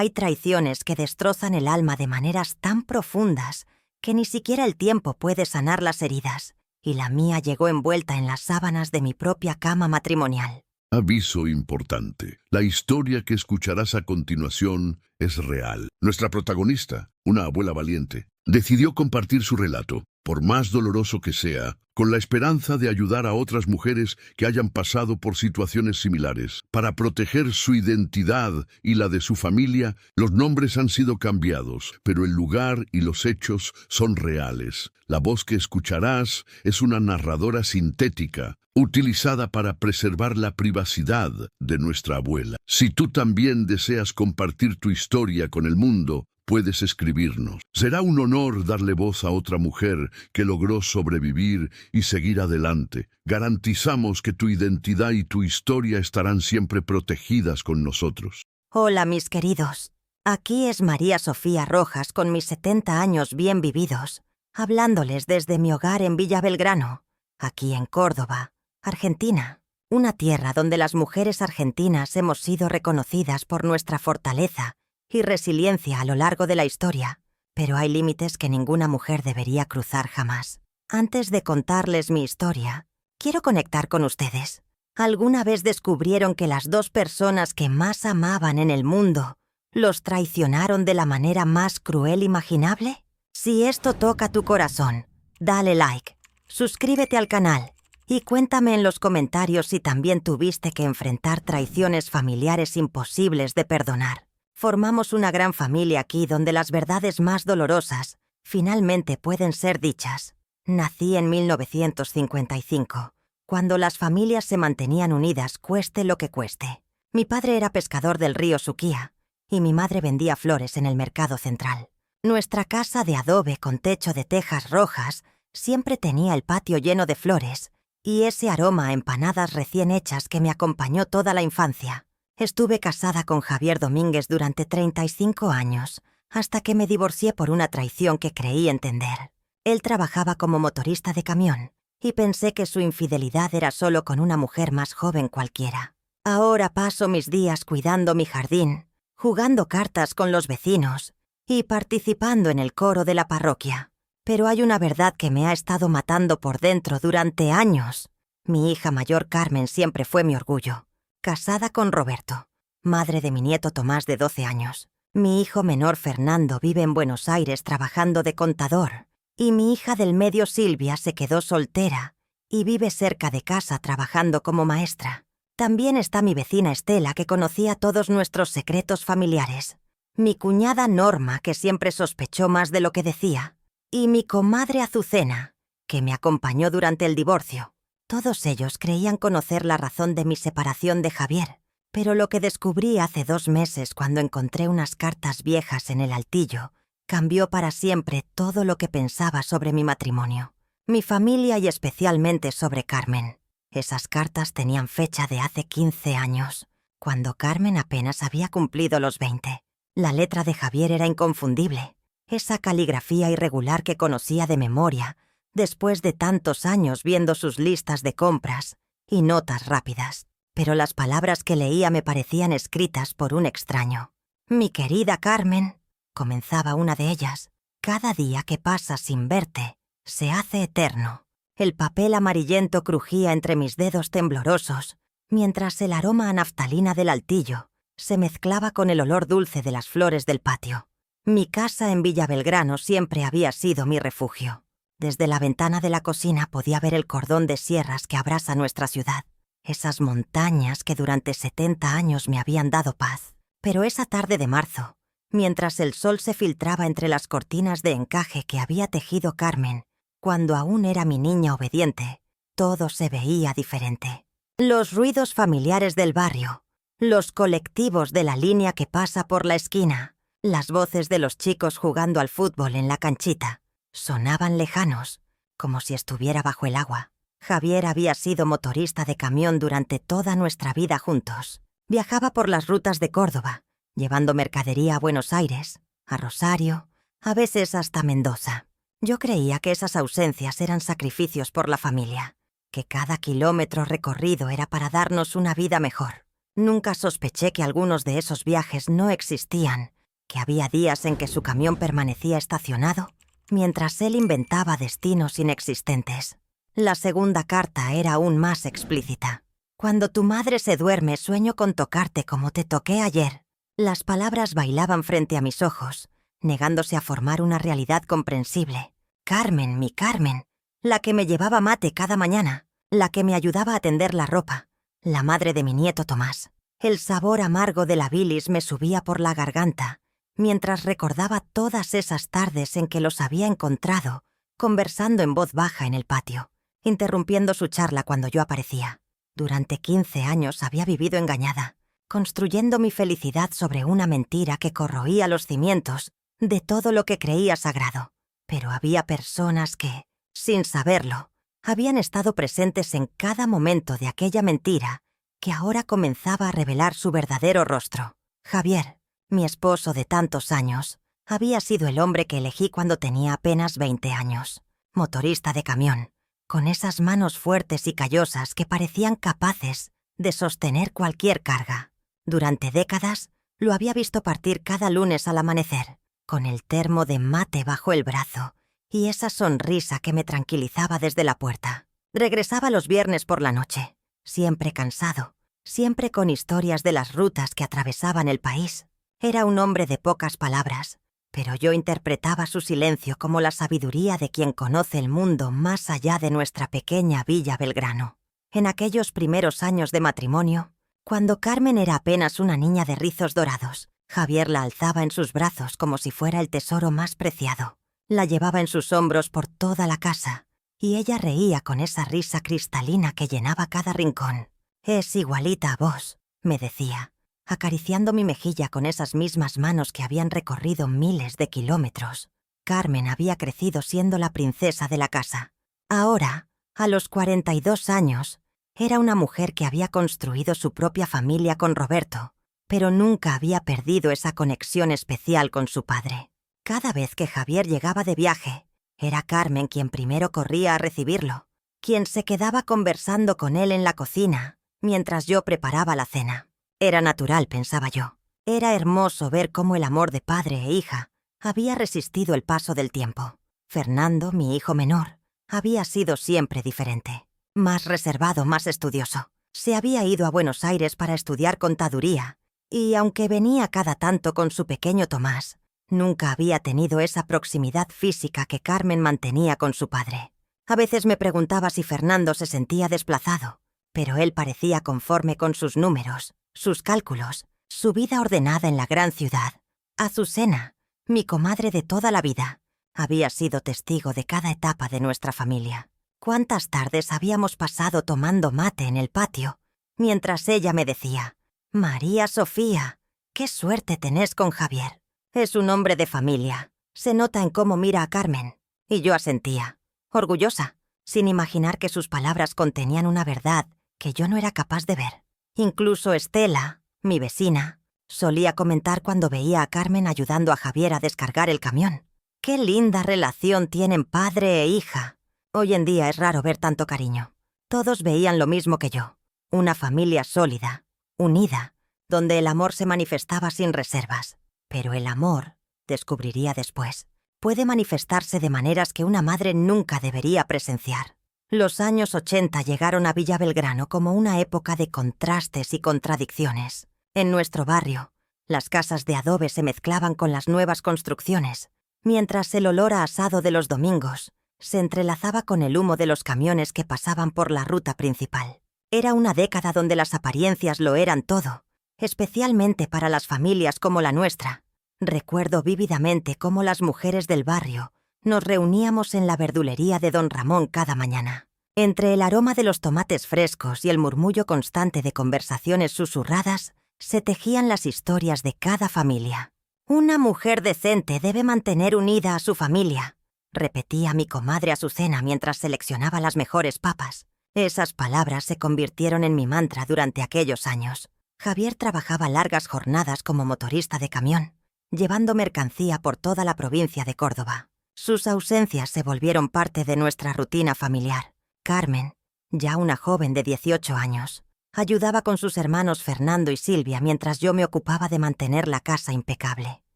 Hay traiciones que destrozan el alma de maneras tan profundas que ni siquiera el tiempo puede sanar las heridas, y la mía llegó envuelta en las sábanas de mi propia cama matrimonial. Aviso importante. La historia que escucharás a continuación es real. Nuestra protagonista, una abuela valiente, decidió compartir su relato, por más doloroso que sea, con la esperanza de ayudar a otras mujeres que hayan pasado por situaciones similares. Para proteger su identidad y la de su familia, los nombres han sido cambiados, pero el lugar y los hechos son reales. La voz que escucharás es una narradora sintética, utilizada para preservar la privacidad de nuestra abuela. Si tú también deseas compartir tu historia con el mundo, puedes escribirnos. Será un honor darle voz a otra mujer que logró sobrevivir y seguir adelante. Garantizamos que tu identidad y tu historia estarán siempre protegidas con nosotros. Hola, mis queridos. Aquí es María Sofía Rojas con mis 70 años bien vividos, hablándoles desde mi hogar en Villa Belgrano, aquí en Córdoba, Argentina. Una tierra donde las mujeres argentinas hemos sido reconocidas por nuestra fortaleza y resiliencia a lo largo de la historia, pero hay límites que ninguna mujer debería cruzar jamás. Antes de contarles mi historia, quiero conectar con ustedes. ¿Alguna vez descubrieron que las dos personas que más amaban en el mundo los traicionaron de la manera más cruel imaginable? Si esto toca tu corazón, dale like, suscríbete al canal y cuéntame en los comentarios si también tuviste que enfrentar traiciones familiares imposibles de perdonar. Formamos una gran familia aquí donde las verdades más dolorosas finalmente pueden ser dichas. Nací en 1955, cuando las familias se mantenían unidas cueste lo que cueste. Mi padre era pescador del río Suquía y mi madre vendía flores en el mercado central. Nuestra casa de adobe con techo de tejas rojas siempre tenía el patio lleno de flores y ese aroma a empanadas recién hechas que me acompañó toda la infancia. Estuve casada con Javier Domínguez durante 35 años, hasta que me divorcié por una traición que creí entender. Él trabajaba como motorista de camión, y pensé que su infidelidad era solo con una mujer más joven cualquiera. Ahora paso mis días cuidando mi jardín, jugando cartas con los vecinos y participando en el coro de la parroquia. Pero hay una verdad que me ha estado matando por dentro durante años. Mi hija mayor Carmen siempre fue mi orgullo. Casada con Roberto, madre de mi nieto Tomás de 12 años. Mi hijo menor Fernando vive en Buenos Aires trabajando de contador, y mi hija del medio Silvia se quedó soltera y vive cerca de casa trabajando como maestra. También está mi vecina Estela, que conocía todos nuestros secretos familiares. Mi cuñada Norma, que siempre sospechó más de lo que decía. Y mi comadre Azucena, que me acompañó durante el divorcio. Todos ellos creían conocer la razón de mi separación de Javier, pero lo que descubrí hace 2 meses cuando encontré unas cartas viejas en el altillo cambió para siempre todo lo que pensaba sobre mi matrimonio, mi familia y especialmente sobre Carmen. Esas cartas tenían fecha de hace 15 años, cuando Carmen apenas había cumplido los 20. La letra de Javier era inconfundible, esa caligrafía irregular que conocía de memoria después de tantos años viendo sus listas de compras y notas rápidas. Pero las palabras que leía me parecían escritas por un extraño. «Mi querida Carmen», comenzaba una de ellas, «cada día que pasa sin verte se hace eterno». El papel amarillento crujía entre mis dedos temblorosos, mientras el aroma a naftalina del altillo se mezclaba con el olor dulce de las flores del patio. Mi casa en Villa Belgrano siempre había sido mi refugio. Desde la ventana de la cocina podía ver el cordón de sierras que abraza nuestra ciudad, esas montañas que durante 70 años me habían dado paz. Pero esa tarde de marzo, mientras el sol se filtraba entre las cortinas de encaje que había tejido Carmen, cuando aún era mi niña obediente, todo se veía diferente. Los ruidos familiares del barrio, los colectivos de la línea que pasa por la esquina, las voces de los chicos jugando al fútbol en la canchita, sonaban lejanos, como si estuviera bajo el agua. Javier había sido motorista de camión durante toda nuestra vida juntos. Viajaba por las rutas de Córdoba, llevando mercadería a Buenos Aires, a Rosario, a veces hasta Mendoza. Yo creía que esas ausencias eran sacrificios por la familia, que cada kilómetro recorrido era para darnos una vida mejor. Nunca sospeché que algunos de esos viajes no existían, que había días en que su camión permanecía estacionado, mientras él inventaba destinos inexistentes. La segunda carta era aún más explícita. Cuando tu madre se duerme, sueño con tocarte como te toqué ayer. Las palabras bailaban frente a mis ojos, negándose a formar una realidad comprensible. Carmen, mi Carmen, la que me llevaba mate cada mañana, la que me ayudaba a tender la ropa, la madre de mi nieto Tomás. El sabor amargo de la bilis me subía por la garganta, mientras recordaba todas esas tardes en que los había encontrado, conversando en voz baja en el patio, interrumpiendo su charla cuando yo aparecía. Durante 15 años había vivido engañada, construyendo mi felicidad sobre una mentira que corroía los cimientos de todo lo que creía sagrado. Pero había personas que, sin saberlo, habían estado presentes en cada momento de aquella mentira que ahora comenzaba a revelar su verdadero rostro. Javier, mi esposo de tantos años, había sido el hombre que elegí cuando tenía apenas 20 años. Motorista de camión, con esas manos fuertes y callosas que parecían capaces de sostener cualquier carga. Durante décadas lo había visto partir cada lunes al amanecer, con el termo de mate bajo el brazo y esa sonrisa que me tranquilizaba desde la puerta. Regresaba los viernes por la noche, siempre cansado, siempre con historias de las rutas que atravesaban el país. Era un hombre de pocas palabras, pero yo interpretaba su silencio como la sabiduría de quien conoce el mundo más allá de nuestra pequeña Villa Belgrano. En aquellos primeros años de matrimonio, cuando Carmen era apenas una niña de rizos dorados, Javier la alzaba en sus brazos como si fuera el tesoro más preciado. La llevaba en sus hombros por toda la casa, y ella reía con esa risa cristalina que llenaba cada rincón. «Es igualita a vos», me decía, acariciando mi mejilla con esas mismas manos que habían recorrido miles de kilómetros. Carmen había crecido siendo la princesa de la casa. Ahora, a los 42 años, era una mujer que había construido su propia familia con Roberto, pero nunca había perdido esa conexión especial con su padre. Cada vez que Javier llegaba de viaje, era Carmen quien primero corría a recibirlo, quien se quedaba conversando con él en la cocina, mientras yo preparaba la cena. Era natural, pensaba yo. Era hermoso ver cómo el amor de padre e hija había resistido el paso del tiempo. Fernando, mi hijo menor, había sido siempre diferente. Más reservado, más estudioso. Se había ido a Buenos Aires para estudiar contaduría, y aunque venía cada tanto con su pequeño Tomás, nunca había tenido esa proximidad física que Carmen mantenía con su padre. A veces me preguntaba si Fernando se sentía desplazado, pero él parecía conforme con sus números, sus cálculos, su vida ordenada en la gran ciudad. Azucena, mi comadre de toda la vida, había sido testigo de cada etapa de nuestra familia. ¿Cuántas tardes habíamos pasado tomando mate en el patio, mientras ella me decía: «María Sofía, qué suerte tenés con Javier. Es un hombre de familia. Se nota en cómo mira a Carmen». Y yo asentía, orgullosa, sin imaginar que sus palabras contenían una verdad que yo no era capaz de ver. Incluso Estela, mi vecina, solía comentar cuando veía a Carmen ayudando a Javier a descargar el camión: «Qué linda relación tienen padre e hija». Hoy en día es raro ver tanto cariño. Todos veían lo mismo que yo. Una familia sólida, unida, donde el amor se manifestaba sin reservas. Pero el amor, descubriría después, puede manifestarse de maneras que una madre nunca debería presenciar. Los años 80 llegaron a Villa Belgrano como una época de contrastes y contradicciones. En nuestro barrio, las casas de adobe se mezclaban con las nuevas construcciones, mientras el olor a asado de los domingos se entrelazaba con el humo de los camiones que pasaban por la ruta principal. Era una década donde las apariencias lo eran todo, especialmente para las familias como la nuestra. Recuerdo vívidamente cómo las mujeres del barrio nos reuníamos en la verdulería de don Ramón cada mañana. Entre el aroma de los tomates frescos y el murmullo constante de conversaciones susurradas, se tejían las historias de cada familia. «Una mujer decente debe mantener unida a su familia», repetía mi comadre Azucena mientras seleccionaba las mejores papas. Esas palabras se convirtieron en mi mantra durante aquellos años. Javier trabajaba largas jornadas como motorista de camión, llevando mercancía por toda la provincia de Córdoba. Sus ausencias se volvieron parte de nuestra rutina familiar. Carmen, ya una joven de 18 años, Ayudaba con sus hermanos Fernando y Silvia mientras yo me ocupaba de mantener la casa impecable.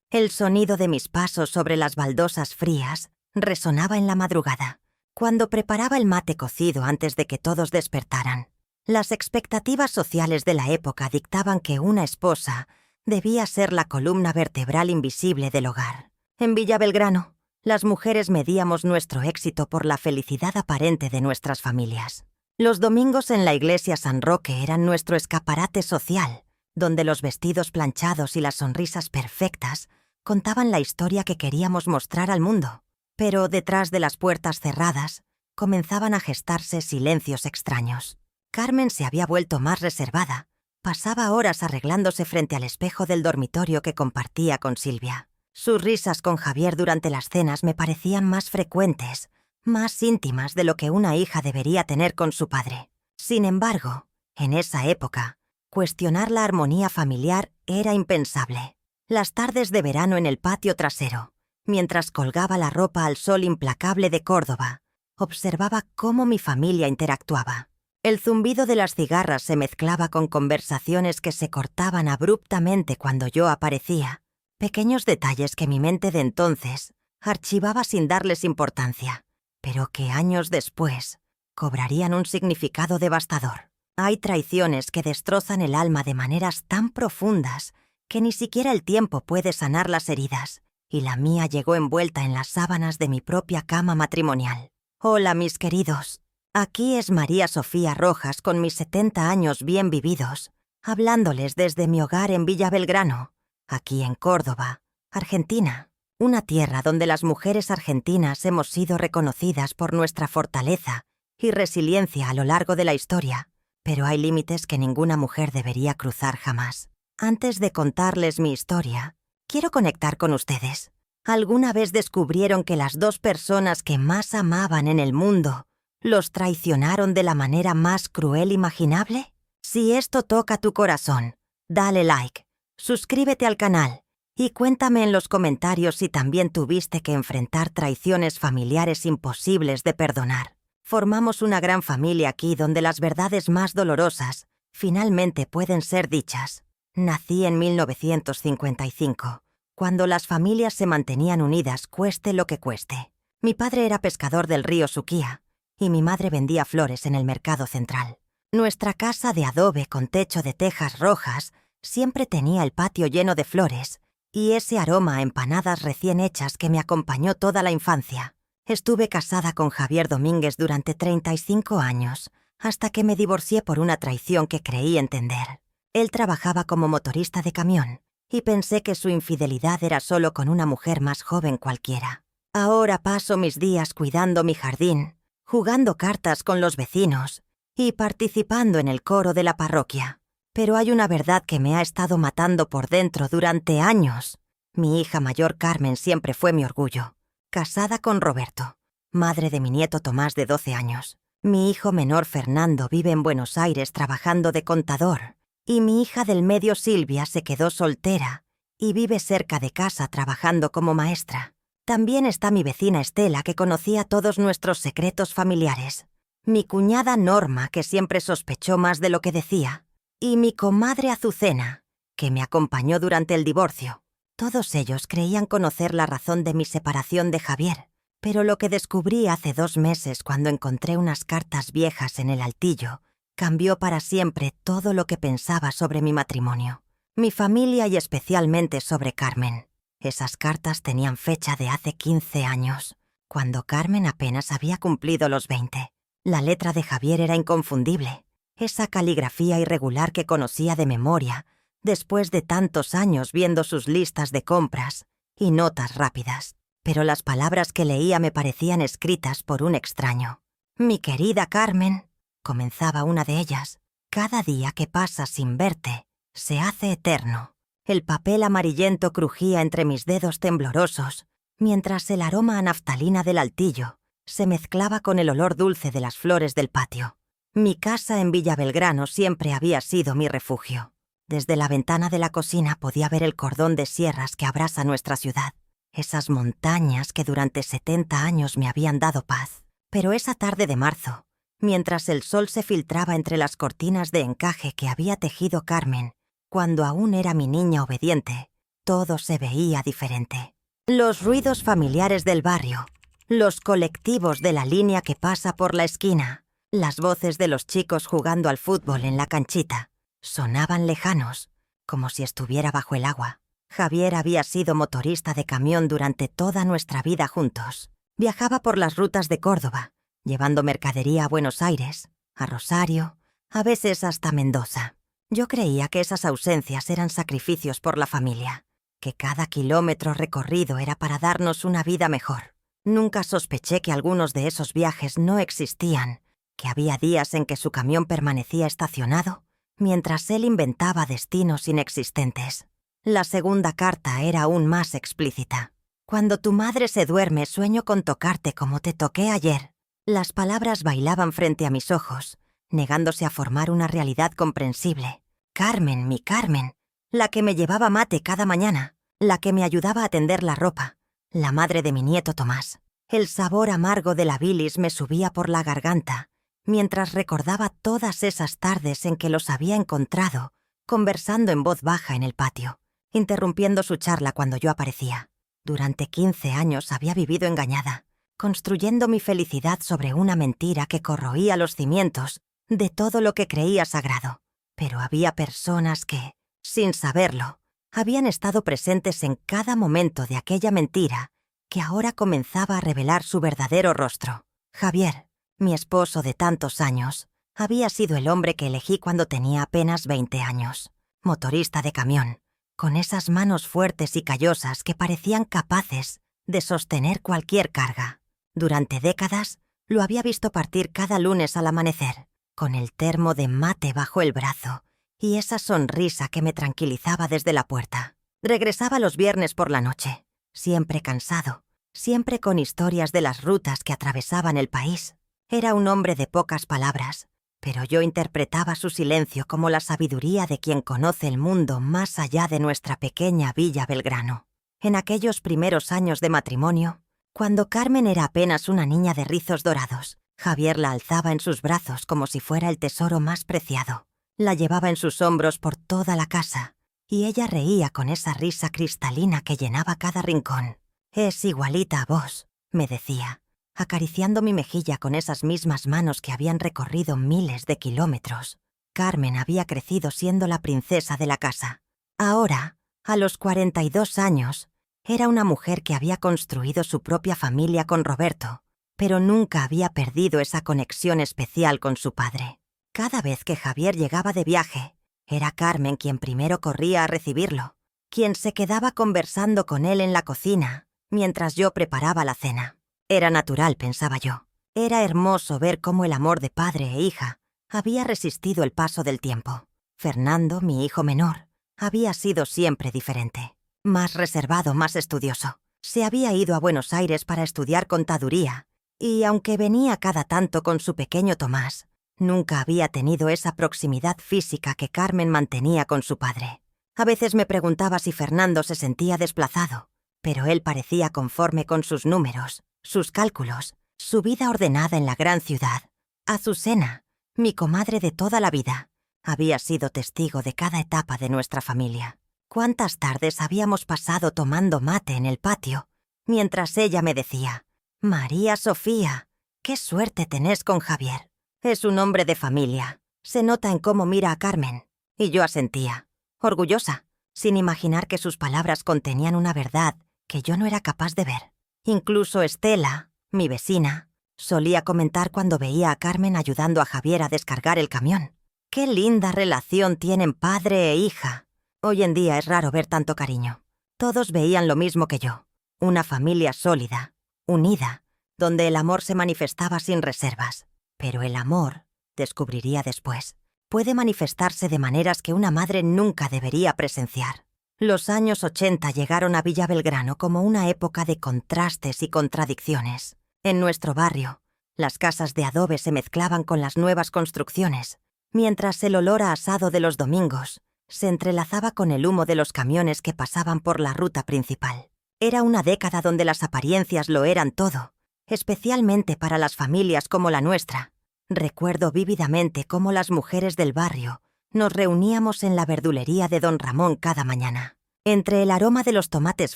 El sonido de mis pasos sobre las baldosas frías resonaba en la madrugada, cuando preparaba el mate cocido antes de que todos despertaran. Las expectativas sociales de la época dictaban que una esposa debía ser la columna vertebral invisible del hogar. En Villa Belgrano, las mujeres medíamos nuestro éxito por la felicidad aparente de nuestras familias. Los domingos en la iglesia San Roque eran nuestro escaparate social, donde los vestidos planchados y las sonrisas perfectas contaban la historia que queríamos mostrar al mundo. Pero detrás de las puertas cerradas comenzaban a gestarse silencios extraños. Carmen se había vuelto más reservada. Pasaba horas arreglándose frente al espejo del dormitorio que compartía con Silvia. Sus risas con Javier durante las cenas me parecían más frecuentes, más íntimas de lo que una hija debería tener con su padre. Sin embargo, en esa época, cuestionar la armonía familiar era impensable. Las tardes de verano en el patio trasero, mientras colgaba la ropa al sol implacable de Córdoba, observaba cómo mi familia interactuaba. El zumbido de las cigarras se mezclaba con conversaciones que se cortaban abruptamente cuando yo aparecía, pequeños detalles que mi mente de entonces archivaba sin darles importancia, pero que años después cobrarían un significado devastador. Hay traiciones que destrozan el alma de maneras tan profundas que ni siquiera el tiempo puede sanar las heridas, y la mía llegó envuelta en las sábanas de mi propia cama matrimonial. Hola, mis queridos. Aquí es María Sofía Rojas con mis 70 años bien vividos, hablándoles desde mi hogar en Villa Belgrano, aquí en Córdoba, Argentina. Una tierra donde las mujeres argentinas hemos sido reconocidas por nuestra fortaleza y resiliencia a lo largo de la historia, pero hay límites que ninguna mujer debería cruzar jamás. Antes de contarles mi historia, quiero conectar con ustedes. ¿Alguna vez descubrieron que las dos personas que más amaban en el mundo los traicionaron de la manera más cruel imaginable? Si esto toca tu corazón, dale like, suscríbete al canal y cuéntame en los comentarios si también tuviste que enfrentar traiciones familiares imposibles de perdonar. Formamos una gran familia aquí donde las verdades más dolorosas finalmente pueden ser dichas. Nací en 1955, cuando las familias se mantenían unidas cueste lo que cueste. Mi padre era pescador del río Suquía y mi madre vendía flores en el mercado central. Nuestra casa de adobe con techo de tejas rojas siempre tenía el patio lleno de flores y ese aroma a empanadas recién hechas que me acompañó toda la infancia. Estuve casada con Javier Domínguez durante 35 años, hasta que me divorcié por una traición que creí entender. Él trabajaba como motorista de camión y pensé que su infidelidad era solo con una mujer más joven cualquiera. Ahora paso mis días cuidando mi jardín, jugando cartas con los vecinos y participando en el coro de la parroquia. Pero hay una verdad que me ha estado matando por dentro durante años. Mi hija mayor Carmen siempre fue mi orgullo. Casada con Roberto, madre de mi nieto Tomás de 12 años. Mi hijo menor Fernando vive en Buenos Aires trabajando de contador. Y mi hija del medio Silvia se quedó soltera y vive cerca de casa trabajando como maestra. También está mi vecina Estela, que conocía todos nuestros secretos familiares. Mi cuñada Norma, que siempre sospechó más de lo que decía. Y mi comadre Azucena, que me acompañó durante el divorcio. Todos ellos creían conocer la razón de mi separación de Javier, pero lo que descubrí hace 2 meses cuando encontré unas cartas viejas en el altillo cambió para siempre todo lo que pensaba sobre mi matrimonio, mi familia y especialmente sobre Carmen. Esas cartas tenían fecha de hace 15 años, cuando Carmen apenas había cumplido los 20. La letra de Javier era inconfundible. Esa caligrafía irregular que conocía de memoria, después de tantos años viendo sus listas de compras y notas rápidas. Pero las palabras que leía me parecían escritas por un extraño. Mi querida Carmen, comenzaba una de ellas, cada día que pasa sin verte se hace eterno. El papel amarillento crujía entre mis dedos temblorosos, mientras el aroma a naftalina del altillo se mezclaba con el olor dulce de las flores del patio. Mi casa en Villa Belgrano siempre había sido mi refugio. Desde la ventana de la cocina podía ver el cordón de sierras que abraza nuestra ciudad, esas montañas que durante 70 años me habían dado paz. Pero esa tarde de marzo, mientras el sol se filtraba entre las cortinas de encaje que había tejido Carmen cuando aún era mi niña obediente, todo se veía diferente. Los ruidos familiares del barrio, los colectivos de la línea que pasa por la esquina, las voces de los chicos jugando al fútbol en la canchita, sonaban lejanos, como si estuviera bajo el agua. Javier había sido motorista de camión durante toda nuestra vida juntos. Viajaba por las rutas de Córdoba, llevando mercadería a Buenos Aires, a Rosario, a veces hasta Mendoza. Yo creía que esas ausencias eran sacrificios por la familia, que cada kilómetro recorrido era para darnos una vida mejor. Nunca sospeché que algunos de esos viajes no existían, que había días en que su camión permanecía estacionado, mientras él inventaba destinos inexistentes. La segunda carta era aún más explícita. Cuando tu madre se duerme, sueño con tocarte como te toqué ayer. Las palabras bailaban frente a mis ojos, negándose a formar una realidad comprensible. Carmen, mi Carmen, la que me llevaba mate cada mañana, la que me ayudaba a tender la ropa, la madre de mi nieto Tomás. El sabor amargo de la bilis me subía por la garganta, mientras recordaba todas esas tardes en que los había encontrado, conversando en voz baja en el patio, interrumpiendo su charla cuando yo aparecía. Durante 15 años había vivido engañada, construyendo mi felicidad sobre una mentira que corroía los cimientos de todo lo que creía sagrado. Pero había personas que, sin saberlo, habían estado presentes en cada momento de aquella mentira que ahora comenzaba a revelar su verdadero rostro. Javier, mi esposo de tantos años, había sido el hombre que elegí cuando tenía apenas 20 años. Motorista de camión, con esas manos fuertes y callosas que parecían capaces de sostener cualquier carga. Durante décadas lo había visto partir cada lunes al amanecer, con el termo de mate bajo el brazo y esa sonrisa que me tranquilizaba desde la puerta. Regresaba los viernes por la noche, siempre cansado, siempre con historias de las rutas que atravesaban el país. Era un hombre de pocas palabras, pero yo interpretaba su silencio como la sabiduría de quien conoce el mundo más allá de nuestra pequeña Villa Belgrano. En aquellos primeros años de matrimonio, cuando Carmen era apenas una niña de rizos dorados, Javier la alzaba en sus brazos como si fuera el tesoro más preciado. La llevaba en sus hombros por toda la casa, y ella reía con esa risa cristalina que llenaba cada rincón. «Es igualita a vos», me decía, acariciando mi mejilla con esas mismas manos que habían recorrido miles de kilómetros. Carmen había crecido siendo la princesa de la casa. Ahora, a los 42 años, era una mujer que había construido su propia familia con Roberto, pero nunca había perdido esa conexión especial con su padre. Cada vez que Javier llegaba de viaje, era Carmen quien primero corría a recibirlo, quien se quedaba conversando con él en la cocina, mientras yo preparaba la cena. Era natural, pensaba yo. Era hermoso ver cómo el amor de padre e hija había resistido el paso del tiempo. Fernando, mi hijo menor, había sido siempre diferente. Más reservado, más estudioso. Se había ido a Buenos Aires para estudiar contaduría, y aunque venía cada tanto con su pequeño Tomás, nunca había tenido esa proximidad física que Carmen mantenía con su padre. A veces me preguntaba si Fernando se sentía desplazado, pero él parecía conforme con sus números, sus cálculos, su vida ordenada en la gran ciudad. Azucena, mi comadre de toda la vida, había sido testigo de cada etapa de nuestra familia. Cuántas tardes habíamos pasado tomando mate en el patio, mientras ella me decía: «María Sofía, qué suerte tenés con Javier. Es un hombre de familia. Se nota en cómo mira a Carmen». Y yo asentía, orgullosa, sin imaginar que sus palabras contenían una verdad que yo no era capaz de ver. Incluso Estela, mi vecina, solía comentar cuando veía a Carmen ayudando a Javier a descargar el camión: «Qué linda relación tienen padre e hija». Hoy en día es raro ver tanto cariño. Todos veían lo mismo que yo. Una familia sólida, unida, donde el amor se manifestaba sin reservas. Pero el amor, descubriría después, puede manifestarse de maneras que una madre nunca debería presenciar. Los años 80 llegaron a Villa Belgrano como una época de contrastes y contradicciones. En nuestro barrio, las casas de adobe se mezclaban con las nuevas construcciones, mientras el olor a asado de los domingos se entrelazaba con el humo de los camiones que pasaban por la ruta principal. Era una década donde las apariencias lo eran todo, especialmente para las familias como la nuestra. Recuerdo vívidamente cómo las mujeres del barrio nos reuníamos en la verdulería de don Ramón cada mañana. Entre el aroma de los tomates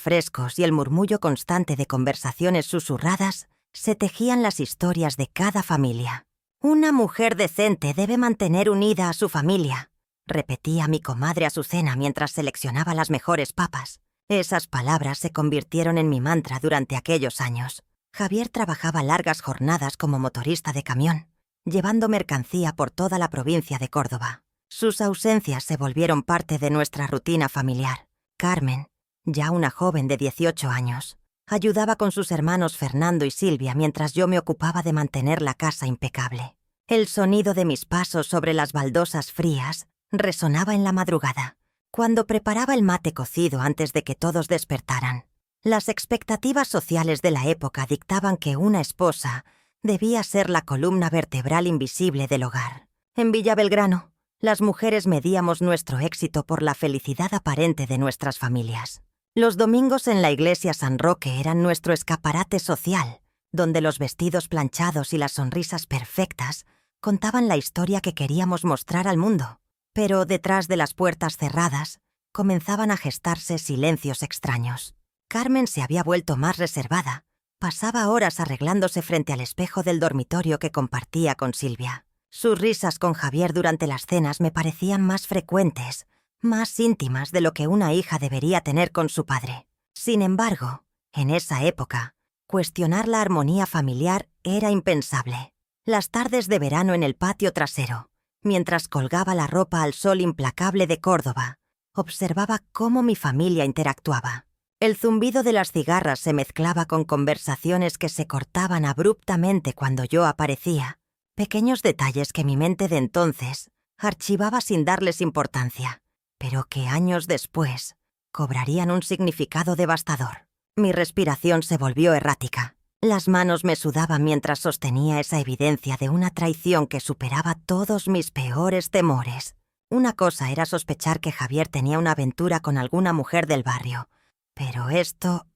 frescos y el murmullo constante de conversaciones susurradas, se tejían las historias de cada familia. «Una mujer decente debe mantener unida a su familia», repetía mi comadre Azucena mientras seleccionaba las mejores papas. Esas palabras se convirtieron en mi mantra durante aquellos años. Javier trabajaba largas jornadas como motorista de camión, llevando mercancía por toda la provincia de Córdoba. Sus ausencias se volvieron parte de nuestra rutina familiar. Carmen, ya una joven de 18 años, ayudaba con sus hermanos Fernando y Silvia mientras yo me ocupaba de mantener la casa impecable. El sonido de mis pasos sobre las baldosas frías resonaba en la madrugada, cuando preparaba el mate cocido antes de que todos despertaran. Las expectativas sociales de la época dictaban que una esposa debía ser la columna vertebral invisible del hogar. En Villa Belgrano, las mujeres medíamos nuestro éxito por la felicidad aparente de nuestras familias. Los domingos en la iglesia San Roque eran nuestro escaparate social, donde los vestidos planchados y las sonrisas perfectas contaban la historia que queríamos mostrar al mundo. Pero detrás de las puertas cerradas comenzaban a gestarse silencios extraños. Carmen se había vuelto más reservada. Pasaba horas arreglándose frente al espejo del dormitorio que compartía con Silvia. Sus risas con Javier durante las cenas me parecían más frecuentes, más íntimas de lo que una hija debería tener con su padre. Sin embargo, en esa época, cuestionar la armonía familiar era impensable. Las tardes de verano en el patio trasero, mientras colgaba la ropa al sol implacable de Córdoba, observaba cómo mi familia interactuaba. El zumbido de las cigarras se mezclaba con conversaciones que se cortaban abruptamente cuando yo aparecía, pequeños detalles que mi mente de entonces archivaba sin darles importancia, pero que años después cobrarían un significado devastador. Mi respiración se volvió errática. Las manos me sudaban mientras sostenía esa evidencia de una traición que superaba todos mis peores temores. Una cosa era sospechar que Javier tenía una aventura con alguna mujer del barrio, pero esto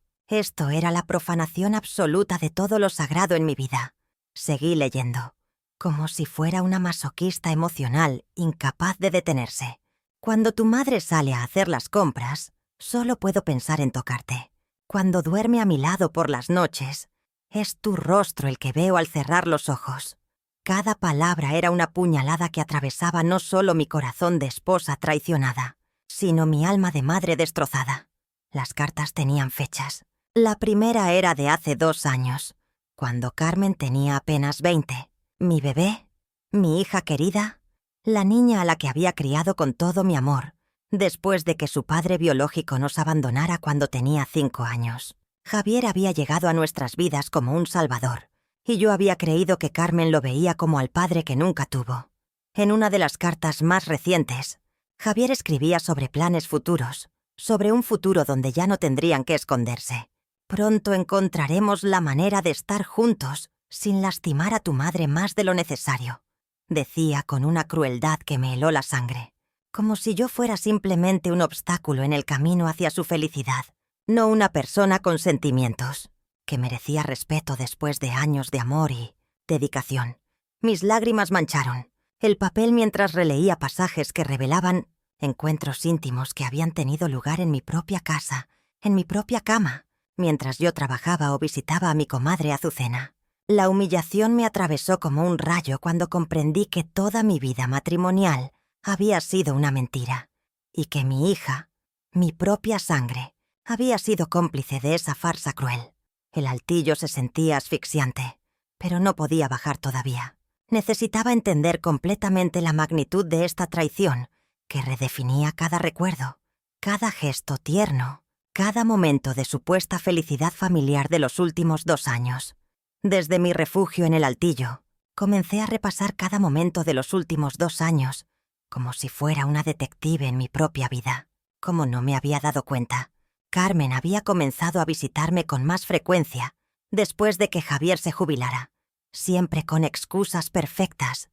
era la profanación absoluta de todo lo sagrado en mi vida. Seguí leyendo, como si fuera una masoquista emocional, incapaz de detenerse. Cuando tu madre sale a hacer las compras, solo puedo pensar en tocarte. Cuando duerme a mi lado por las noches, es tu rostro el que veo al cerrar los ojos. Cada palabra era una puñalada que atravesaba no solo mi corazón de esposa traicionada, sino mi alma de madre destrozada. Las cartas tenían fechas. La primera era de hace 2 años, cuando Carmen tenía apenas 20. Mi bebé, mi hija querida, la niña a la que había criado con todo mi amor, después de que su padre biológico nos abandonara cuando tenía 5 años. Javier había llegado a nuestras vidas como un salvador, y yo había creído que Carmen lo veía como al padre que nunca tuvo. En una de las cartas más recientes, Javier escribía sobre planes futuros, sobre un futuro donde ya no tendrían que esconderse. Pronto encontraremos la manera de estar juntos sin lastimar a tu madre más de lo necesario, decía con una crueldad que me heló la sangre, como si yo fuera simplemente un obstáculo en el camino hacia su felicidad, no una persona con sentimientos, que merecía respeto después de años de amor y dedicación. Mis lágrimas mancharon el papel mientras releía pasajes que revelaban encuentros íntimos que habían tenido lugar en mi propia casa, en mi propia cama, mientras yo trabajaba o visitaba a mi comadre Azucena. La humillación me atravesó como un rayo cuando comprendí que toda mi vida matrimonial había sido una mentira, y que mi hija, mi propia sangre, había sido cómplice de esa farsa cruel. El altillo se sentía asfixiante, pero no podía bajar todavía. Necesitaba entender completamente la magnitud de esta traición, que redefinía cada recuerdo, cada gesto tierno, cada momento de supuesta felicidad familiar de los últimos 2 años. Desde mi refugio en el altillo, comencé a repasar cada momento de los últimos 2 años, como si fuera una detective en mi propia vida. Como no me había dado cuenta, Carmen había comenzado a visitarme con más frecuencia después de que Javier se jubilara, siempre con excusas perfectas,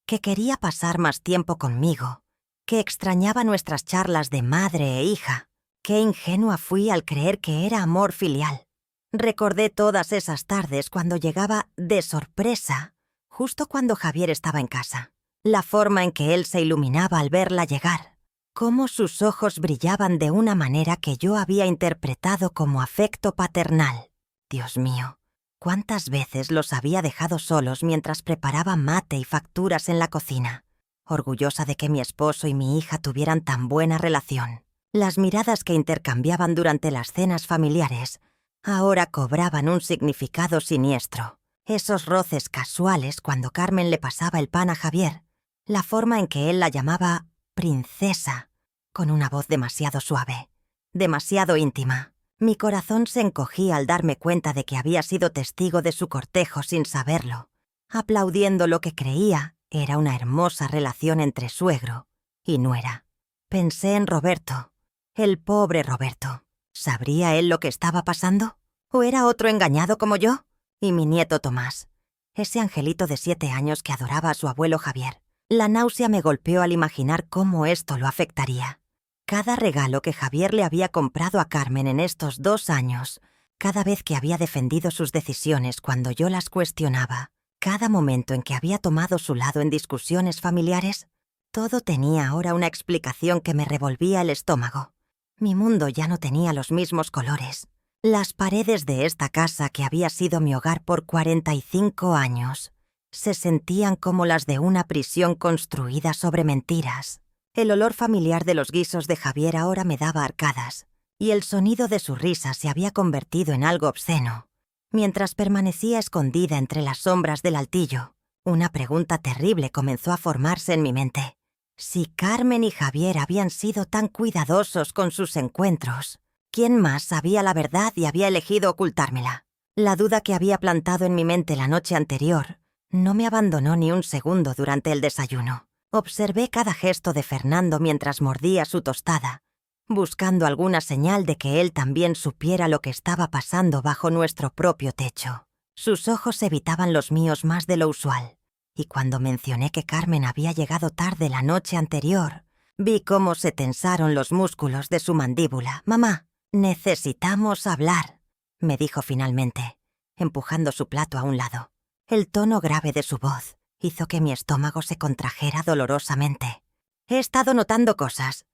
que quería pasar más tiempo conmigo, que extrañaba nuestras charlas de madre e hija. Qué ingenua fui al creer que era amor filial. Recordé todas esas tardes cuando llegaba de sorpresa justo cuando Javier estaba en casa. La forma en que él se iluminaba al verla llegar. Cómo sus ojos brillaban de una manera que yo había interpretado como afecto paternal. Dios mío, cuántas veces los había dejado solos mientras preparaba mate y facturas en la cocina, orgullosa de que mi esposo y mi hija tuvieran tan buena relación. Las miradas que intercambiaban durante las cenas familiares ahora cobraban un significado siniestro. Esos roces casuales cuando Carmen le pasaba el pan a Javier, la forma en que él la llamaba princesa, con una voz demasiado suave, demasiado íntima. Mi corazón se encogía al darme cuenta de que había sido testigo de su cortejo sin saberlo, aplaudiendo lo que creía era una hermosa relación entre suegro y nuera. Pensé en Roberto, el pobre Roberto. ¿Sabría él lo que estaba pasando? ¿O era otro engañado como yo? Y mi nieto Tomás, ese angelito de 7 años que adoraba a su abuelo Javier. La náusea me golpeó al imaginar cómo esto lo afectaría. Cada regalo que Javier le había comprado a Carmen en estos 2 años, cada vez que había defendido sus decisiones cuando yo las cuestionaba, cada momento en que había tomado su lado en discusiones familiares, todo tenía ahora una explicación que me revolvía el estómago. Mi mundo ya no tenía los mismos colores. Las paredes de esta casa que había sido mi hogar por 45 años se sentían como las de una prisión construida sobre mentiras. El olor familiar de los guisos de Javier ahora me daba arcadas, y el sonido de su risa se había convertido en algo obsceno. Mientras permanecía escondida entre las sombras del altillo, una pregunta terrible comenzó a formarse en mi mente. Si Carmen y Javier habían sido tan cuidadosos con sus encuentros, ¿quién más sabía la verdad y había elegido ocultármela? La duda que había plantado en mi mente la noche anterior no me abandonó ni un segundo durante el desayuno. Observé cada gesto de Fernando mientras mordía su tostada, buscando alguna señal de que él también supiera lo que estaba pasando bajo nuestro propio techo. Sus ojos evitaban los míos más de lo usual, y cuando mencioné que Carmen había llegado tarde la noche anterior, vi cómo se tensaron los músculos de su mandíbula. «Mamá, necesitamos hablar», me dijo finalmente, empujando su plato a un lado. El tono grave de su voz hizo que mi estómago se contrajera dolorosamente. He estado notando cosas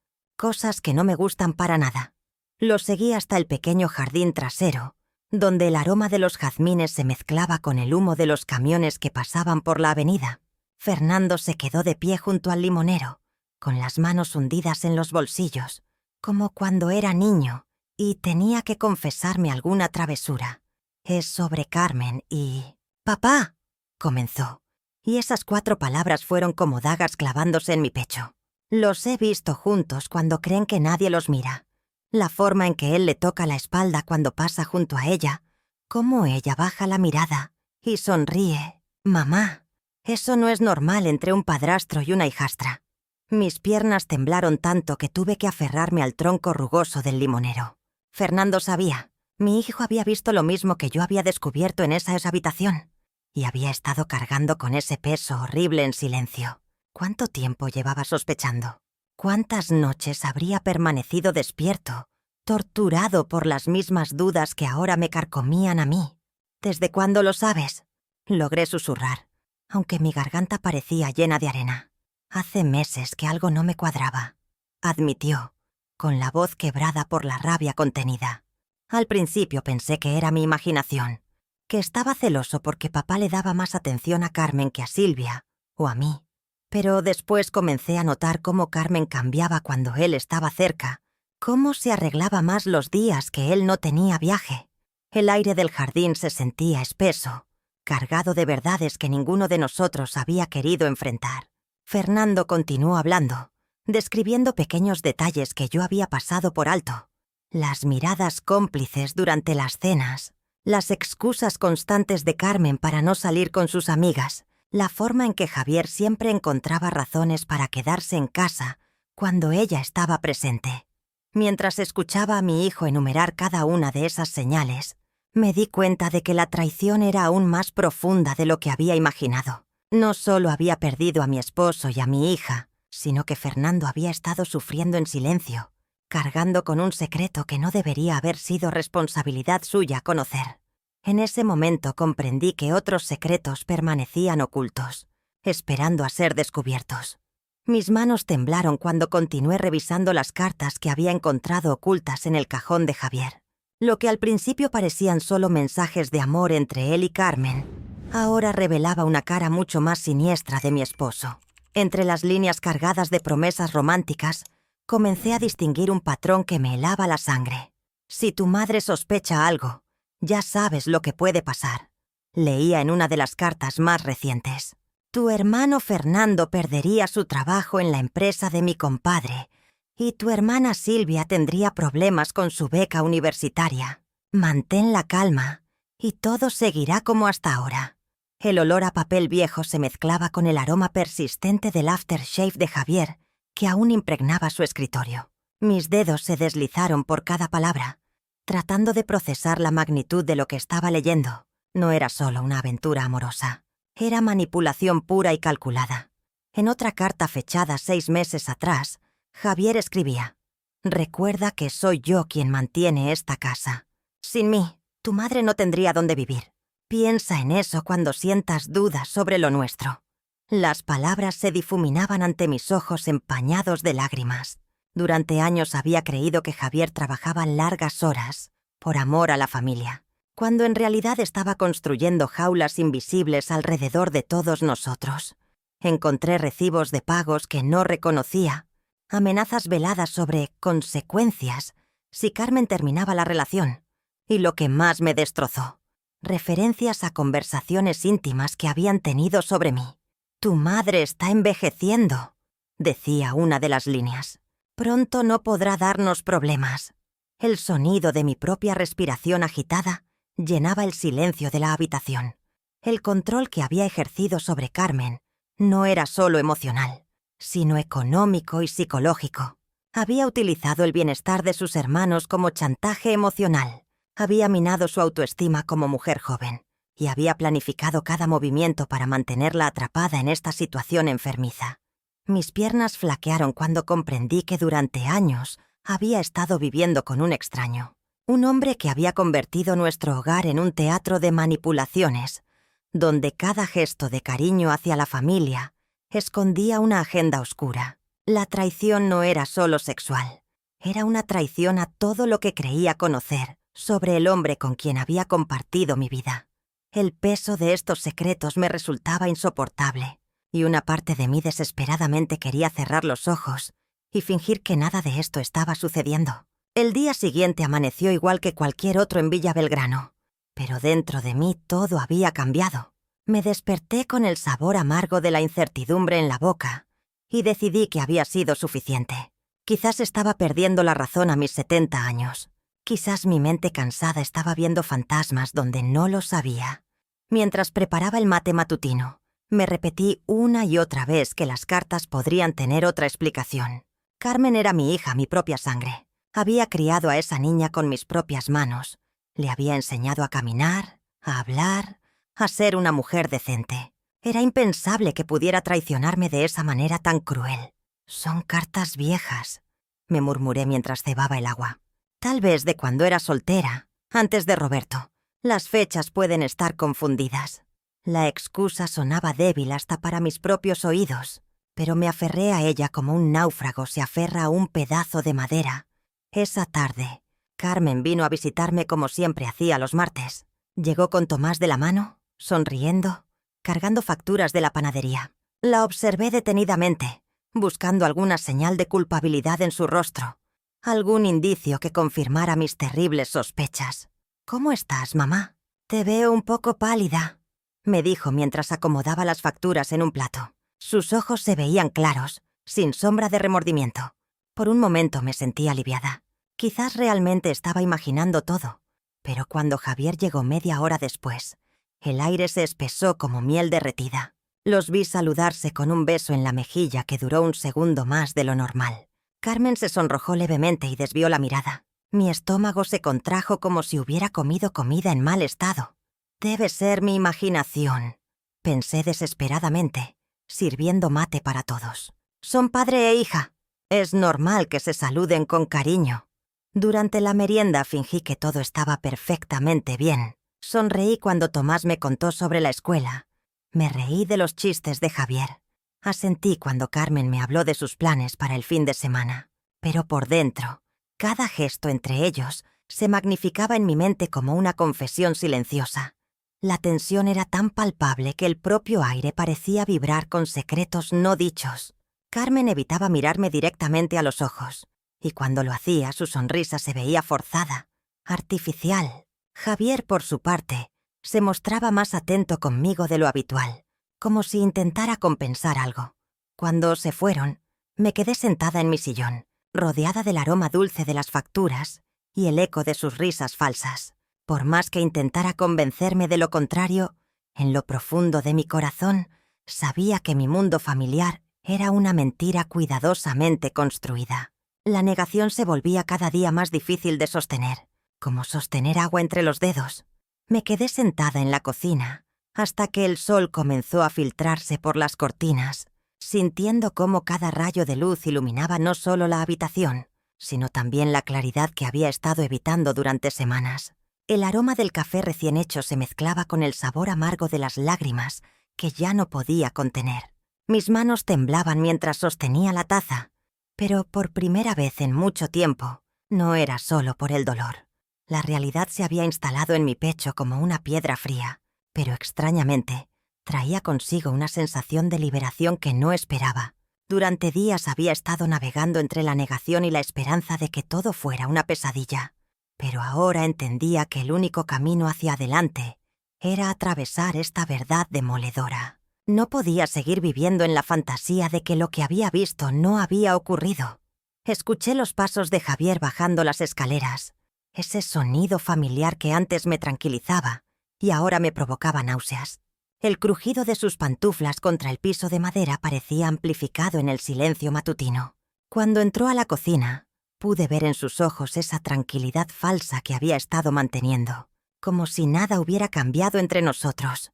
que no me gustan para nada. Lo seguí hasta el pequeño jardín trasero, donde el aroma de los jazmines se mezclaba con el humo de los camiones que pasaban por la avenida. Fernando se quedó de pie junto al limonero, con las manos hundidas en los bolsillos, como cuando era niño y tenía que confesarme alguna travesura. Es sobre Carmen y... «Papá», comenzó, y esas 4 palabras fueron como dagas clavándose en mi pecho. Los he visto juntos cuando creen que nadie los mira. La forma en que él le toca la espalda cuando pasa junto a ella, cómo ella baja la mirada y sonríe. «Mamá, eso no es normal entre un padrastro y una hijastra». Mis piernas temblaron tanto que tuve que aferrarme al tronco rugoso del limonero. Fernando sabía. Mi hijo había visto lo mismo que yo había descubierto en esa habitación, y había estado cargando con ese peso horrible en silencio. ¿Cuánto tiempo llevaba sospechando? ¿Cuántas noches habría permanecido despierto, torturado por las mismas dudas que ahora me carcomían a mí? «¿Desde cuándo lo sabes?», logré susurrar, aunque mi garganta parecía llena de arena. «Hace meses que algo no me cuadraba», admitió, con la voz quebrada por la rabia contenida. Al principio pensé que era mi imaginación, que estaba celoso porque papá le daba más atención a Carmen que a Silvia o a mí. Pero después comencé a notar cómo Carmen cambiaba cuando él estaba cerca, cómo se arreglaba más los días que él no tenía viaje. El aire del jardín se sentía espeso, cargado de verdades que ninguno de nosotros había querido enfrentar. Fernando continuó hablando, describiendo pequeños detalles que yo había pasado por alto. Las miradas cómplices durante las cenas, las excusas constantes de Carmen para no salir con sus amigas, la forma en que Javier siempre encontraba razones para quedarse en casa cuando ella estaba presente. Mientras escuchaba a mi hijo enumerar cada una de esas señales, me di cuenta de que la traición era aún más profunda de lo que había imaginado. No solo había perdido a mi esposo y a mi hija, sino que Fernando había estado sufriendo en silencio, cargando con un secreto que no debería haber sido responsabilidad suya conocer. En ese momento comprendí que otros secretos permanecían ocultos, esperando a ser descubiertos. Mis manos temblaron cuando continué revisando las cartas que había encontrado ocultas en el cajón de Javier. Lo que al principio parecían solo mensajes de amor entre él y Carmen, ahora revelaba una cara mucho más siniestra de mi esposo. Entre las líneas cargadas de promesas románticas, comencé a distinguir un patrón que me helaba la sangre. Si tu madre sospecha algo, ya sabes lo que puede pasar. Leía en una de las cartas más recientes. Tu hermano Fernando perdería su trabajo en la empresa de mi compadre y tu hermana Silvia tendría problemas con su beca universitaria. Mantén la calma y todo seguirá como hasta ahora. El olor a papel viejo se mezclaba con el aroma persistente del aftershave de Javier, que aún impregnaba su escritorio. Mis dedos se deslizaron por cada palabra, tratando de procesar la magnitud de lo que estaba leyendo. No era solo una aventura amorosa. Era manipulación pura y calculada. En otra carta fechada 6 meses atrás, Javier escribía: «Recuerda que soy yo quien mantiene esta casa. Sin mí, tu madre no tendría dónde vivir. Piensa en eso cuando sientas dudas sobre lo nuestro». Las palabras se difuminaban ante mis ojos empañados de lágrimas. Durante años había creído que Javier trabajaba largas horas por amor a la familia, cuando en realidad estaba construyendo jaulas invisibles alrededor de todos nosotros. Encontré recibos de pagos que no reconocía, amenazas veladas sobre consecuencias si Carmen terminaba la relación, y lo que más me destrozó, referencias a conversaciones íntimas que habían tenido sobre mí. «Tu madre está envejeciendo», decía una de las líneas. «Pronto no podrá darnos problemas». El sonido de mi propia respiración agitada llenaba el silencio de la habitación. El control que había ejercido sobre Carmen no era solo emocional, sino económico y psicológico. Había utilizado el bienestar de sus hermanos como chantaje emocional. Había minado su autoestima como mujer joven y había planificado cada movimiento para mantenerla atrapada en esta situación enfermiza. Mis piernas flaquearon cuando comprendí que durante años había estado viviendo con un extraño. Un hombre que había convertido nuestro hogar en un teatro de manipulaciones, donde cada gesto de cariño hacia la familia escondía una agenda oscura. La traición no era solo sexual, era una traición a todo lo que creía conocer sobre el hombre con quien había compartido mi vida. El peso de estos secretos me resultaba insoportable, y una parte de mí desesperadamente quería cerrar los ojos y fingir que nada de esto estaba sucediendo. El día siguiente amaneció igual que cualquier otro en Villa Belgrano, pero dentro de mí todo había cambiado. Me desperté con el sabor amargo de la incertidumbre en la boca y decidí que había sido suficiente. Quizás estaba perdiendo la razón a mis 70 años. Quizás mi mente cansada estaba viendo fantasmas donde no lo sabía. Mientras preparaba el mate matutino, me repetí una y otra vez que las cartas podrían tener otra explicación. Carmen era mi hija, mi propia sangre. Había criado a esa niña con mis propias manos. Le había enseñado a caminar, a hablar, a ser una mujer decente. Era impensable que pudiera traicionarme de esa manera tan cruel. «Son cartas viejas», me murmuré mientras cebaba el agua. «Tal vez de cuando era soltera, antes de Roberto. Las fechas pueden estar confundidas». La excusa sonaba débil hasta para mis propios oídos, pero me aferré a ella como un náufrago se aferra a un pedazo de madera. Esa tarde, Carmen vino a visitarme como siempre hacía los martes. Llegó con Tomás de la mano, sonriendo, cargando facturas de la panadería. La observé detenidamente, buscando alguna señal de culpabilidad en su rostro, algún indicio que confirmara mis terribles sospechas. «¿Cómo estás, mamá? Te veo un poco pálida», me dijo mientras acomodaba las facturas en un plato. Sus ojos se veían claros, sin sombra de remordimiento. Por un momento me sentí aliviada. Quizás realmente estaba imaginando todo, pero cuando Javier llegó media hora después, el aire se espesó como miel derretida. Los vi saludarse con un beso en la mejilla que duró un segundo más de lo normal. Carmen se sonrojó levemente y desvió la mirada. Mi estómago se contrajo como si hubiera comido comida en mal estado. «Debe ser mi imaginación», pensé desesperadamente, sirviendo mate para todos. «Son padre e hija. Es normal que se saluden con cariño». Durante la merienda fingí que todo estaba perfectamente bien. Sonreí cuando Tomás me contó sobre la escuela. Me reí de los chistes de Javier. Asentí cuando Carmen me habló de sus planes para el fin de semana. Pero por dentro, cada gesto entre ellos se magnificaba en mi mente como una confesión silenciosa. La tensión era tan palpable que el propio aire parecía vibrar con secretos no dichos. Carmen evitaba mirarme directamente a los ojos, y cuando lo hacía su sonrisa se veía forzada, artificial. Javier, por su parte, se mostraba más atento conmigo de lo habitual, como si intentara compensar algo. Cuando se fueron, me quedé sentada en mi sillón, rodeada del aroma dulce de las facturas y el eco de sus risas falsas. Por más que intentara convencerme de lo contrario, en lo profundo de mi corazón sabía que mi mundo familiar era una mentira cuidadosamente construida. La negación se volvía cada día más difícil de sostener, como sostener agua entre los dedos. Me quedé sentada en la cocina hasta que el sol comenzó a filtrarse por las cortinas, sintiendo cómo cada rayo de luz iluminaba no solo la habitación, sino también la claridad que había estado evitando durante semanas. El aroma del café recién hecho se mezclaba con el sabor amargo de las lágrimas que ya no podía contener. Mis manos temblaban mientras sostenía la taza, pero por primera vez en mucho tiempo no era solo por el dolor. La realidad se había instalado en mi pecho como una piedra fría, pero extrañamente traía consigo una sensación de liberación que no esperaba. Durante días había estado navegando entre la negación y la esperanza de que todo fuera una pesadilla, pero ahora entendía que el único camino hacia adelante era atravesar esta verdad demoledora. No podía seguir viviendo en la fantasía de que lo que había visto no había ocurrido. Escuché los pasos de Javier bajando las escaleras, ese sonido familiar que antes me tranquilizaba y ahora me provocaba náuseas. El crujido de sus pantuflas contra el piso de madera parecía amplificado en el silencio matutino. Cuando entró a la cocina, pude ver en sus ojos esa tranquilidad falsa que había estado manteniendo, como si nada hubiera cambiado entre nosotros.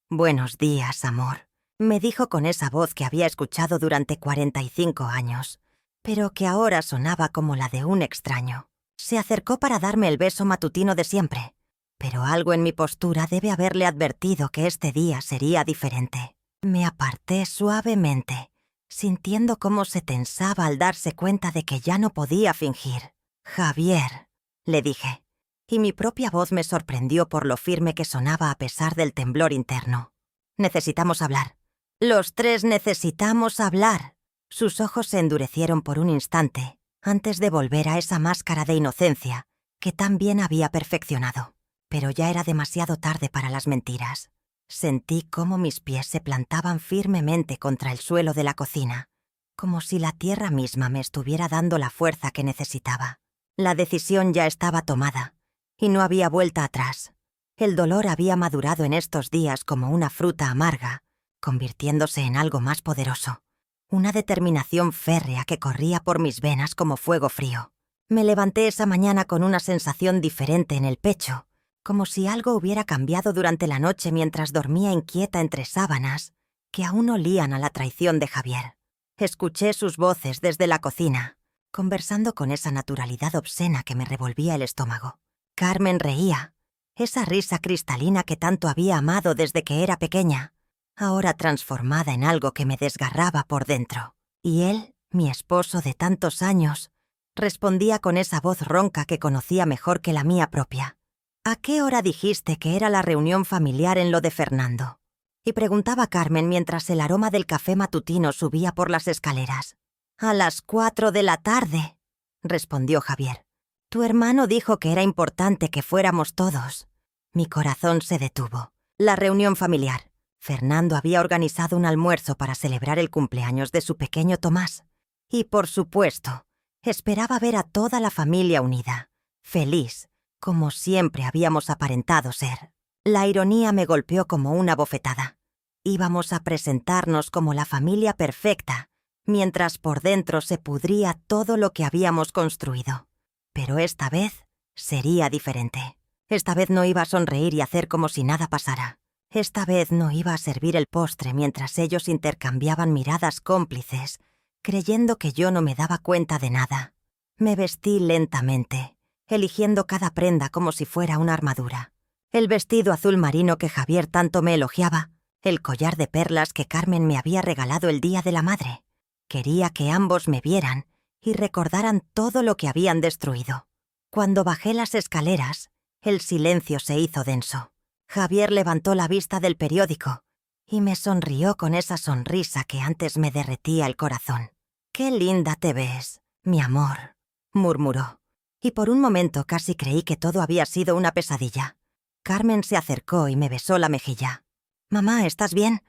«Buenos días, amor», me dijo con esa voz que había escuchado durante 45 años, pero que ahora sonaba como la de un extraño. Se acercó para darme el beso matutino de siempre, pero algo en mi postura debe haberle advertido que este día sería diferente. Me aparté suavemente, sintiendo cómo se tensaba al darse cuenta de que ya no podía fingir. «Javier», le dije, y mi propia voz me sorprendió por lo firme que sonaba a pesar del temblor interno. «Necesitamos hablar. Los tres necesitamos hablar». Sus ojos se endurecieron por un instante, antes de volver a esa máscara de inocencia que tan bien había perfeccionado. Pero ya era demasiado tarde para las mentiras. Sentí cómo mis pies se plantaban firmemente contra el suelo de la cocina, como si la tierra misma me estuviera dando la fuerza que necesitaba. La decisión ya estaba tomada, y no había vuelta atrás. El dolor había madurado en estos días como una fruta amarga, convirtiéndose en algo más poderoso. Una determinación férrea que corría por mis venas como fuego frío. Me levanté esa mañana con una sensación diferente en el pecho, como si algo hubiera cambiado durante la noche mientras dormía inquieta entre sábanas que aún olían a la traición de Javier. Escuché sus voces desde la cocina, conversando con esa naturalidad obscena que me revolvía el estómago. Carmen reía, esa risa cristalina que tanto había amado desde que era pequeña, ahora transformada en algo que me desgarraba por dentro. Y él, mi esposo de tantos años, respondía con esa voz ronca que conocía mejor que la mía propia. «¿A qué hora dijiste que era la reunión familiar en lo de Fernando?», y preguntaba Carmen mientras el aroma del café matutino subía por las escaleras. «A las 4 de la tarde», respondió Javier. «Tu hermano dijo que era importante que fuéramos todos». Mi corazón se detuvo. La reunión familiar. Fernando había organizado un almuerzo para celebrar el cumpleaños de su pequeño Tomás. Y, por supuesto, esperaba ver a toda la familia unida, feliz, como siempre habíamos aparentado ser. La ironía me golpeó como una bofetada. Íbamos a presentarnos como la familia perfecta, mientras por dentro se pudría todo lo que habíamos construido. Pero esta vez sería diferente. Esta vez no iba a sonreír y hacer como si nada pasara. Esta vez no iba a servir el postre mientras ellos intercambiaban miradas cómplices, creyendo que yo no me daba cuenta de nada. Me vestí lentamente, eligiendo cada prenda como si fuera una armadura. El vestido azul marino que Javier tanto me elogiaba, el collar de perlas que Carmen me había regalado el Día de la Madre. Quería que ambos me vieran y recordaran todo lo que habían destruido. Cuando bajé las escaleras, el silencio se hizo denso. Javier levantó la vista del periódico y me sonrió con esa sonrisa que antes me derretía el corazón. «Qué linda te ves, mi amor», murmuró, y por un momento casi creí que todo había sido una pesadilla. Carmen se acercó y me besó la mejilla. «Mamá, ¿estás bien?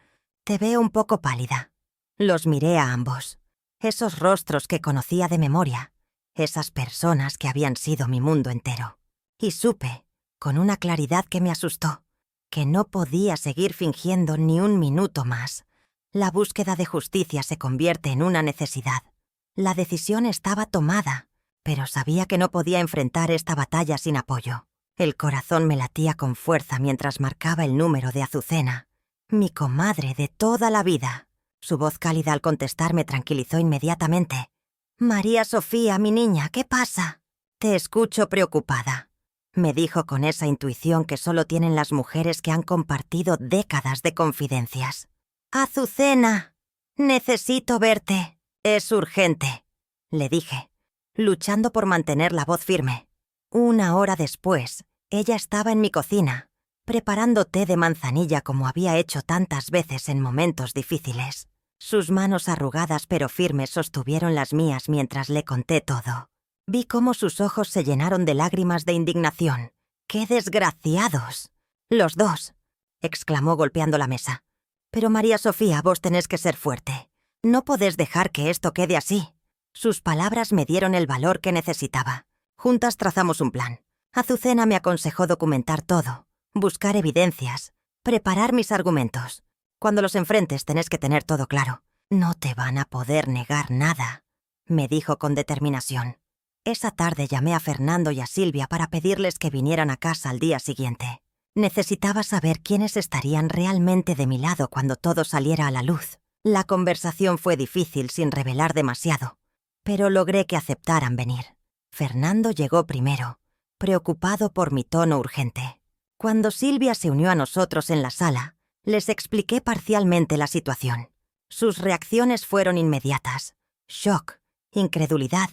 Te veo un poco pálida». Los miré a ambos. Esos rostros que conocía de memoria, esas personas que habían sido mi mundo entero. Y supe, con una claridad que me asustó, que no podía seguir fingiendo ni un minuto más. La búsqueda de justicia se convierte en una necesidad. La decisión estaba tomada, pero sabía que no podía enfrentar esta batalla sin apoyo. El corazón me latía con fuerza mientras marcaba el número de Azucena, mi comadre de toda la vida. Su voz cálida al contestar me tranquilizó inmediatamente. «María Sofía, mi niña, ¿qué pasa?» «Te escucho preocupada», me dijo con esa intuición que solo tienen las mujeres que han compartido décadas de confidencias. «Azucena, necesito verte. Es urgente», le dije, luchando por mantener la voz firme. 1 hora después, ella estaba en mi cocina, preparando té de manzanilla como había hecho tantas veces en momentos difíciles. Sus manos arrugadas pero firmes sostuvieron las mías mientras le conté todo. Vi cómo sus ojos se llenaron de lágrimas de indignación. «¡Qué desgraciados! Los dos», exclamó golpeando la mesa. «Pero María Sofía, vos tenés que ser fuerte. No podés dejar que esto quede así». Sus palabras me dieron el valor que necesitaba. Juntas trazamos un plan. Azucena me aconsejó documentar todo, buscar evidencias, preparar mis argumentos. «Cuando los enfrentes tenés que tener todo claro. No te van a poder negar nada», me dijo con determinación. Esa tarde llamé a Fernando y a Silvia para pedirles que vinieran a casa al día siguiente. Necesitaba saber quiénes estarían realmente de mi lado cuando todo saliera a la luz. La conversación fue difícil sin revelar demasiado, pero logré que aceptaran venir. Fernando llegó primero, preocupado por mi tono urgente. Cuando Silvia se unió a nosotros en la sala, les expliqué parcialmente la situación. Sus reacciones fueron inmediatas: shock, incredulidad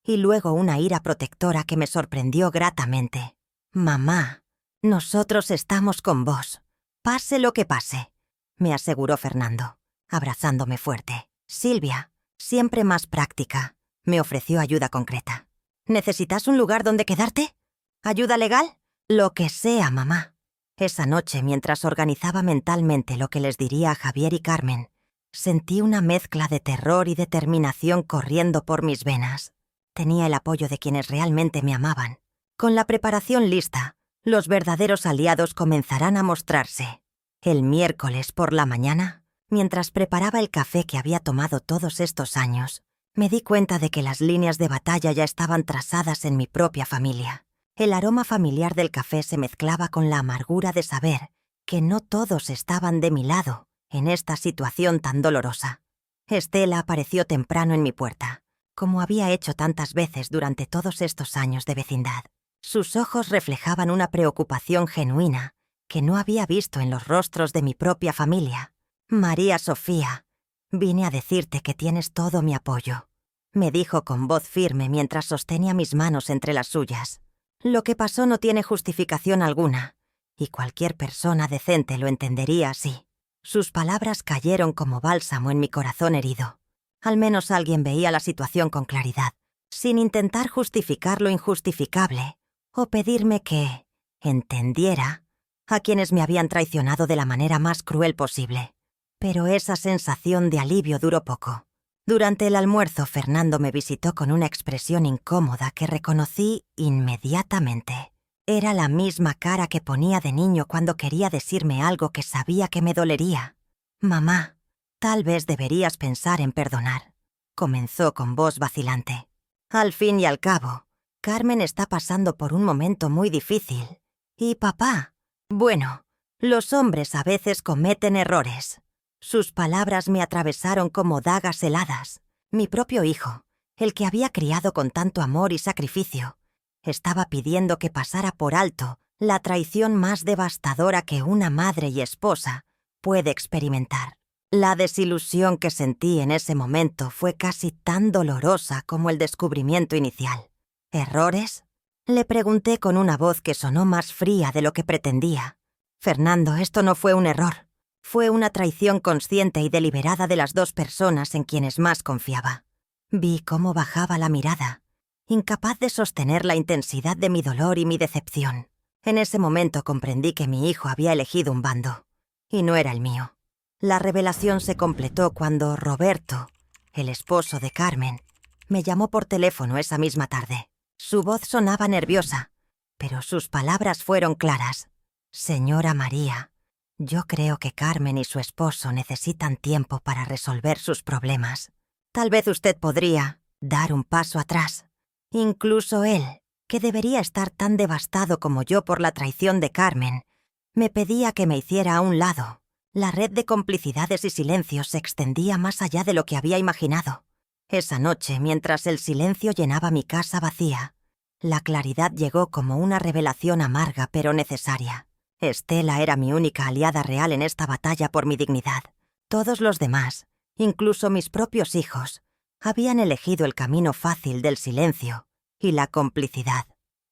y luego una ira protectora que me sorprendió gratamente. «Mamá, nosotros estamos con vos, pase lo que pase», me aseguró Fernando, abrazándome fuerte. Silvia, siempre más práctica, me ofreció ayuda concreta. «¿Necesitas un lugar donde quedarte? ¿Ayuda legal? Lo que sea, mamá». Esa noche, mientras organizaba mentalmente lo que les diría a Javier y Carmen, sentí una mezcla de terror y determinación corriendo por mis venas. Tenía el apoyo de quienes realmente me amaban. Con la preparación lista, los verdaderos aliados comenzarán a mostrarse. El miércoles por la mañana, mientras preparaba el café que había tomado todos estos años, me di cuenta de que las líneas de batalla ya estaban trazadas en mi propia familia. El aroma familiar del café se mezclaba con la amargura de saber que no todos estaban de mi lado en esta situación tan dolorosa. Estela apareció temprano en mi puerta, como había hecho tantas veces durante todos estos años de vecindad. Sus ojos reflejaban una preocupación genuina que no había visto en los rostros de mi propia familia. «María Sofía, vine a decirte que tienes todo mi apoyo», me dijo con voz firme mientras sostenía mis manos entre las suyas. «Lo que pasó no tiene justificación alguna, y cualquier persona decente lo entendería así». Sus palabras cayeron como bálsamo en mi corazón herido. Al menos alguien veía la situación con claridad, sin intentar justificar lo injustificable o pedirme que entendiera a quienes me habían traicionado de la manera más cruel posible. Pero esa sensación de alivio duró poco. Durante el almuerzo, Fernando me visitó con una expresión incómoda que reconocí inmediatamente. Era la misma cara que ponía de niño cuando quería decirme algo que sabía que me dolería. «Mamá, tal vez deberías pensar en perdonar», comenzó con voz vacilante. «Al fin y al cabo, Carmen está pasando por un momento muy difícil. Y papá, bueno, los hombres a veces cometen errores». Sus palabras me atravesaron como dagas heladas. Mi propio hijo, el que había criado con tanto amor y sacrificio, estaba pidiendo que pasara por alto la traición más devastadora que una madre y esposa puede experimentar. La desilusión que sentí en ese momento fue casi tan dolorosa como el descubrimiento inicial. ¿Errores? Le pregunté con una voz que sonó más fría de lo que pretendía. Fernando, esto no fue un error. Fue una traición consciente y deliberada de las dos personas en quienes más confiaba. Vi cómo bajaba la mirada, incapaz de sostener la intensidad de mi dolor y mi decepción. En ese momento comprendí que mi hijo había elegido un bando, y no era el mío. La revelación se completó cuando Roberto, el esposo de Carmen, me llamó por teléfono esa misma tarde. Su voz sonaba nerviosa, pero sus palabras fueron claras. Señora María, yo creo que Carmen y su esposo necesitan tiempo para resolver sus problemas. Tal vez usted podría dar un paso atrás. Incluso él, que debería estar tan devastado como yo por la traición de Carmen, me pedía que me hiciera a un lado. La red de complicidades y silencios se extendía más allá de lo que había imaginado. Esa noche, mientras el silencio llenaba mi casa vacía, la claridad llegó como una revelación amarga pero necesaria. Estela era mi única aliada real en esta batalla por mi dignidad. Todos los demás, incluso mis propios hijos, habían elegido el camino fácil del silencio y la complicidad.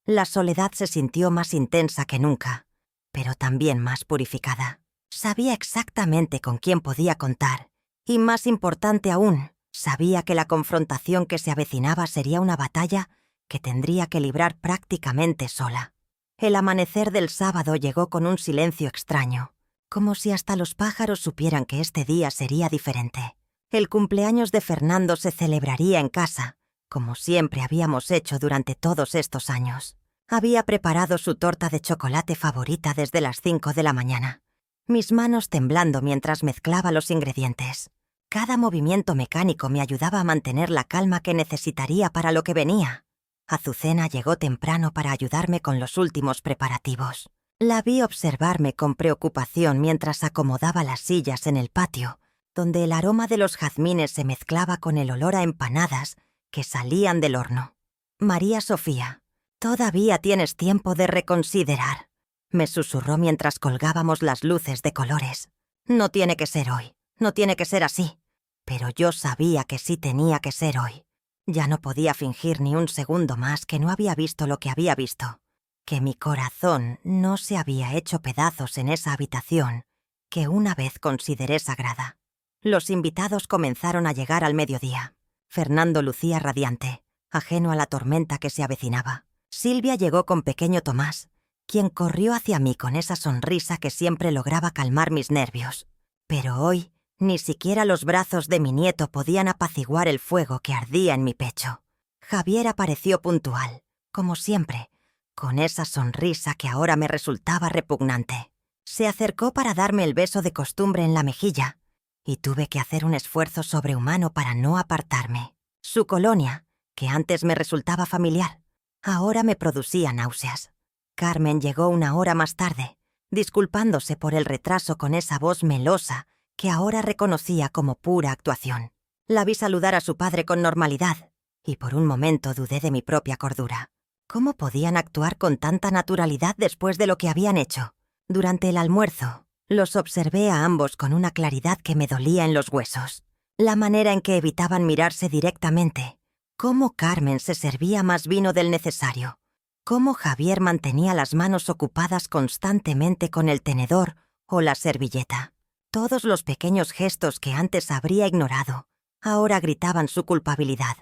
La soledad se sintió más intensa que nunca, pero también más purificada. Sabía exactamente con quién podía contar, y más importante aún, sabía que la confrontación que se avecinaba sería una batalla que tendría que librar prácticamente sola. El amanecer del sábado llegó con un silencio extraño, como si hasta los pájaros supieran que este día sería diferente. El cumpleaños de Fernando se celebraría en casa, como siempre habíamos hecho durante todos estos años. Había preparado su torta de chocolate favorita desde las 5 de la mañana. Mis manos temblando mientras mezclaba los ingredientes. Cada movimiento mecánico me ayudaba a mantener la calma que necesitaría para lo que venía. Azucena llegó temprano para ayudarme con los últimos preparativos. La vi observarme con preocupación mientras acomodaba las sillas en el patio, donde el aroma de los jazmines se mezclaba con el olor a empanadas que salían del horno. María Sofía, todavía tienes tiempo de reconsiderar, me susurró mientras colgábamos las luces de colores. No tiene que ser hoy, no tiene que ser así. Pero yo sabía que sí tenía que ser hoy. Ya no podía fingir ni un segundo más que no había visto lo que había visto, que mi corazón no se había hecho pedazos en esa habitación que una vez consideré sagrada. Los invitados comenzaron a llegar al mediodía. Fernando lucía radiante, ajeno a la tormenta que se avecinaba. Silvia llegó con pequeño Tomás, quien corrió hacia mí con esa sonrisa que siempre lograba calmar mis nervios. Pero hoy, ni siquiera los brazos de mi nieto podían apaciguar el fuego que ardía en mi pecho. Javier apareció puntual, como siempre, con esa sonrisa que ahora me resultaba repugnante. Se acercó para darme el beso de costumbre en la mejilla, y tuve que hacer un esfuerzo sobrehumano para no apartarme. Su colonia, que antes me resultaba familiar, ahora me producía náuseas. Carmen llegó una hora más tarde, disculpándose por el retraso con esa voz melosa que ahora reconocía como pura actuación. La vi saludar a su padre con normalidad, y por un momento dudé de mi propia cordura. ¿Cómo podían actuar con tanta naturalidad después de lo que habían hecho? Durante el almuerzo, los observé a ambos con una claridad que me dolía en los huesos. La manera en que evitaban mirarse directamente, cómo Carmen se servía más vino del necesario, cómo Javier mantenía las manos ocupadas constantemente con el tenedor o la servilleta. Todos los pequeños gestos que antes habría ignorado, ahora gritaban su culpabilidad.